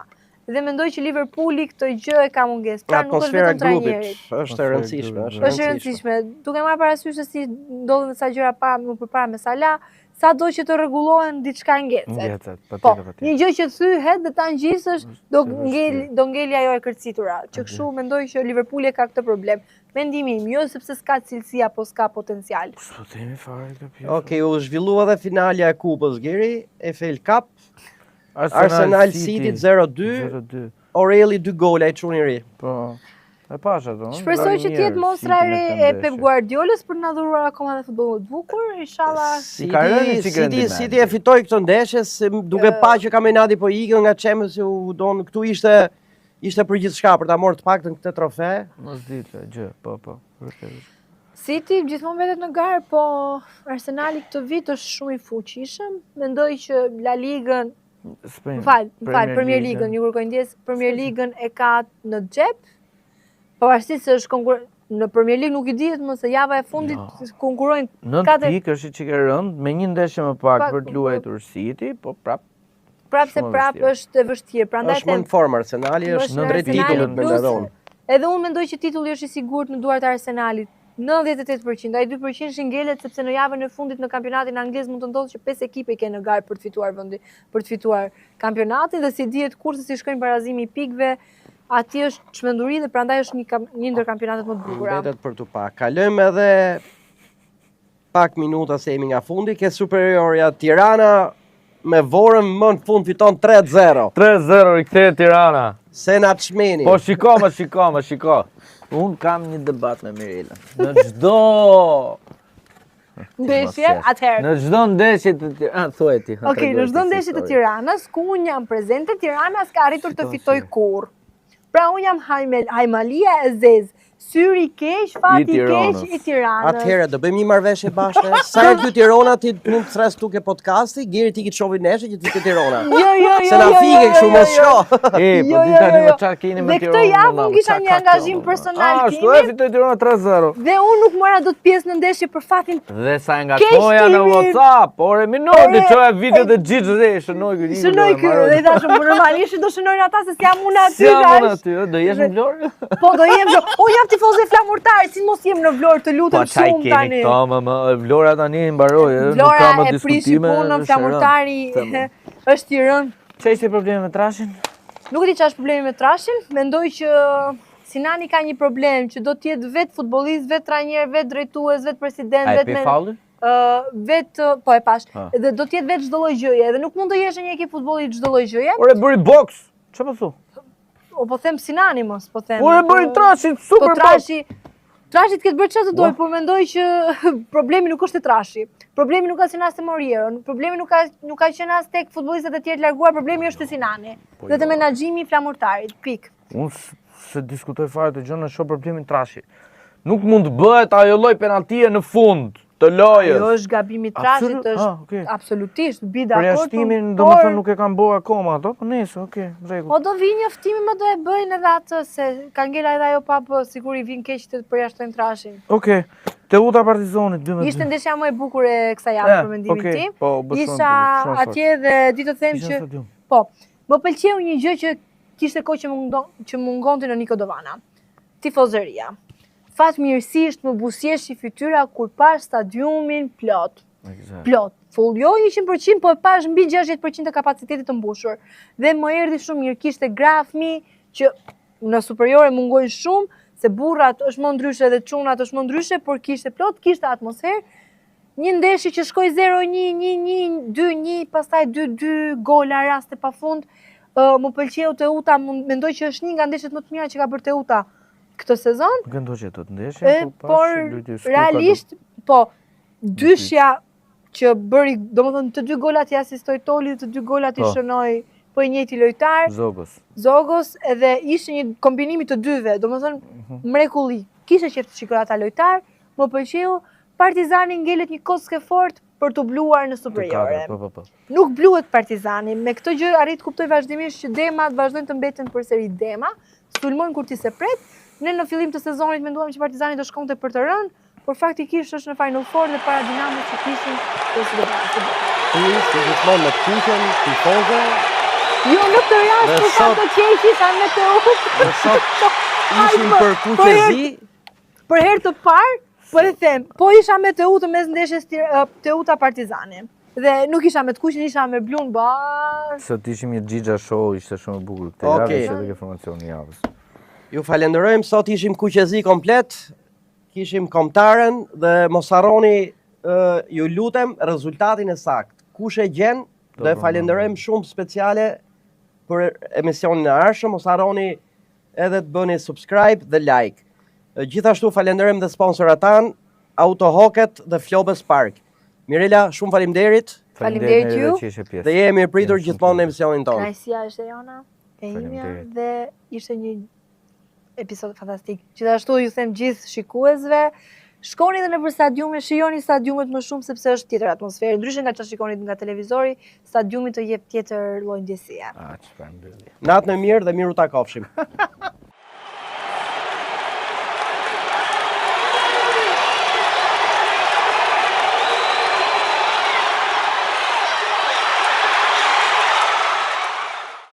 Dhe mendoj që Liverpooli këtë gjë e ka mungesë. Pra nuk është vetëm trajnerit. Është e rëndësishme. Është e rëndësishme. Duke marrë parasysh se si ndodhen sa gjëra më përpara me Salah, sado që të rregullohen diçka ngecet. Po, një gjë që thyhet dhe ta ngjisësh do ngeli ajo e kërcitura. Që kështu mendoj që Liverpooli ka këtë problem. Mendimi im, jo sepse s'ka cilësi apo s'ka potencial. Po themi fare këtë pjesë. Okej, u zhvillua dhe finalja e Kupës Geri, FA Cup. Arsenal City 0-2, Oreli 2 gola e çuni ri. Po. E pasha do. Shpresoj që të jetë mostra e re e Pep Guardiolës për na dhuruar akoma dhe futboll të bukur, inshallah. City e fitoi këtë ndeshje duke pa që kampionati po ikën nga Champions u don këtu ishte për gjithçka për ta marrë të paktën këtë trofe. Mos ditë gjë, po. City gjithmonë vetet në garë, po Arsenali këtë vit është shumë i fuqishëm. Mendoj që La Ligën Premier Ligën, ju kërkoj ndjes, Premier Ligën e ka në xhep. Pavarësisht se është në Premier League nuk i dihet më se java e fundit konkurrojnë 9 pikë është që ke rënd me një ndeshje më pak për të luajtur City, po prap është e vështirë. Prandaj është më në formë Arsenali, është në drejt titullit me Ledon. Edhe unë mendoj që titulli është i sigurt në duart e Arsenalit. 98%, ai 2% shingelet sepse në javën e fundit në kampionatin anglez mund të ndodhë që 5 ekipe i kenë në garë për të fituar kampionatin dhe si dihet kurse si shkojnë barazimi i pikëve, aty është çmenduri dhe prandaj është një ndër kampionatet më të bukura. Mbetet për tu pa. Kalojmë edhe pak minuta se jemi nga fundi, ke Superioria Tirana me Vorën më në fund fiton 3-0. 3-0 rikthehet Tirana. Senat Çmeni. Po shiko. Unë kam një debat me Mirela. Në çdo ndeshje, atëherë. Në çdo ndeshje të Tiranës, thuaj ti. Okej, në çdo ndeshje të Tiranës ku unë jam prezente, Tirana s'ka arritur të fitoj kurrë. Pra unë jam Hajmalia e Zez, syri i keq, fati i keq i Tiranës. Atëherë do bëjmë një marrëveshje bashkë. Sa herë ty Tirana ti mund të thras tuke podcasti, Geri ti ki të shohë neshë që ti ke Tirana. Jo. Se na fike kështu mos shoh. Po di tani më çfarë keni me Tiranën. Dhe këtë javë unë kisha një angazhim personal tim. Ashtu e fitoi Tirana 3-0. Dhe unë nuk mora dot pjesë në ndeshje për fatin. Dhe sa nga toja në WhatsApp, ore minuti çoja video të gjithë dhe shënoj ky. Shënoj ky, dhe i thashëm po normalisht do shënojnë ata se jam unë aty. Si jam aty, do jesh në Vlorë? Po do jem. Unë jam tifoze flamurtare, si mos jem në Vlorë, të lutem shumë tani. Po çaj keni këto, Vlora tani mbaroi, nuk ka më diskutime. Punën flamurtari është i rënë. Çfarë ishte problemi me Trashin? Nuk e di ç'është problemi me Trashin, mendoj që Sinani ka një problem që do të jetë vetë futbollist, vetë trajner, vetë drejtues, vetë president, vetë po e pash. Dhe do të jetë vetë çdo lloj gjëje, dhe nuk mund të jesh në një ekip futbolli çdo lloj gjëje. Ore bëri boks. Çfarë po thu? Po them Sinani mos, po them. Ore bëri Trashin super boks. Trashi të ketë bërë çfarë të dojë, por mendoj që problemi nuk është te Trashi. Problemi nuk ka qenë as te Moriero, problemi nuk ka qenë as tek futbollistët e tjerë të larguar, problemi është te Sinani. Dhe te menaxhimi i flamurtarit. Pik. Unë se diskutoj fare të gjëna shoh problemin Trashi. Nuk mund të bëhet ajo lloj penaltie në fund të lojës. Ajo është gabimi i Trashit, është absolutisht bi dakord. Përjashtimin domethënë nuk e kanë bërë akoma ato, po nesër, okay, rregull. Po do vinë njoftimi, më do e bëjnë edhe atë se ka ngela edhe ajo pa bë, siguri vin keq të përjashtojnë Trashin. Okej. Teuta Partizani 12. Ishte ndeshja më e bukur e kësaj javë për mendimin tim. Isha atje dhe di të them që po, më pëlqeu një gjë që kishte kohë që mungonte në Nikodovana. Tifozëria. Fatmirësisht më buzëqeshi fytyra kur pash stadiumin plot. Plot. Full jo 100%, po e pash mbi 60% të kapacitetit të mbushur. Dhe më erdhi shumë mirë, kishte grafmi që në superiore mungojnë shumë, se burrat është më ndryshe dhe çunat është më ndryshe, por kishte plot, kishte atmosferë. një ndeshje që shkoi 0-1, 1-1, 2-1, pastaj 2-2, gola raste pafund. Më pëlqeu Teuta, mendoj që është një nga ndeshjet më të mira që ka bërë Teuta këtë sezon. Këndo që të ndeshje, por realisht, po, dyshja që bëri, domethënë të dy golat i asistoi Toli dhe të dy golat i shënoi po i njëjti lojtar. Zogos, edhe ishte një kombinimi të dyve, domethënë mrekulli. Kishe qef të shikoj ata lojtar, më pëlqeu. Partizani ngelet një kockë fort për të bluar në superiore. Nuk bluhet Partizani, me këtë gjë arrit kuptoj vazhdimisht që Demat vazhdojnë të mbeten përsëri Dema, sulmojnë kur ti se pret. Ne në fillim të sezonit menduam që Partizani do shkonte për të rënë, por faktikisht është në Final Four dhe para Dinamos që kishin posibilitet. Ti si gjithmonë me kuqen, tifoze. Jo, në këtë rast për sa të qesh isha me Teuta. Dhe sot ishim për kuqezi. Për herë të parë, po e them, po isha me Teuta mes ndeshjes Teuta Partizani. Dhe nuk isha me të kuqen, isha me blun bash. Sot ishim një Xhixha show, ishte shumë e bukur. Te javë ishte edhe informacion i javës. Ju falenderojmë, sot ishim kuqezi komplet, kishim kombëtaren dhe mos harroni, ju lutem, rezultatin e sakt. Kush e gjen, dhe falenderojmë shumë speciale për emisionin e ardhshëm, mos harroni edhe të bëni subscribe dhe like. Gjithashtu falenderojmë dhe sponsorat tanë, Auto Hocket dhe Flobës Park. Mirela, shumë faleminderit. Faleminderit ju. Dhe jemi e pritur gjithmonë në emisionin tonë. Kënaqësia është e jona, e imja dhe ishte një episod fantastik. Gjithashtu ju them gjithë shikuesve, shkoni edhe nëpër stadiume, shijoni stadiumet më shumë sepse është tjetër atmosferë. Ndryshe nga çfarë shikoni nga televizori, stadiumi të jep tjetër lloj ndjesie. Çfarë mbylli. Natën e mirë dhe miru takofshim.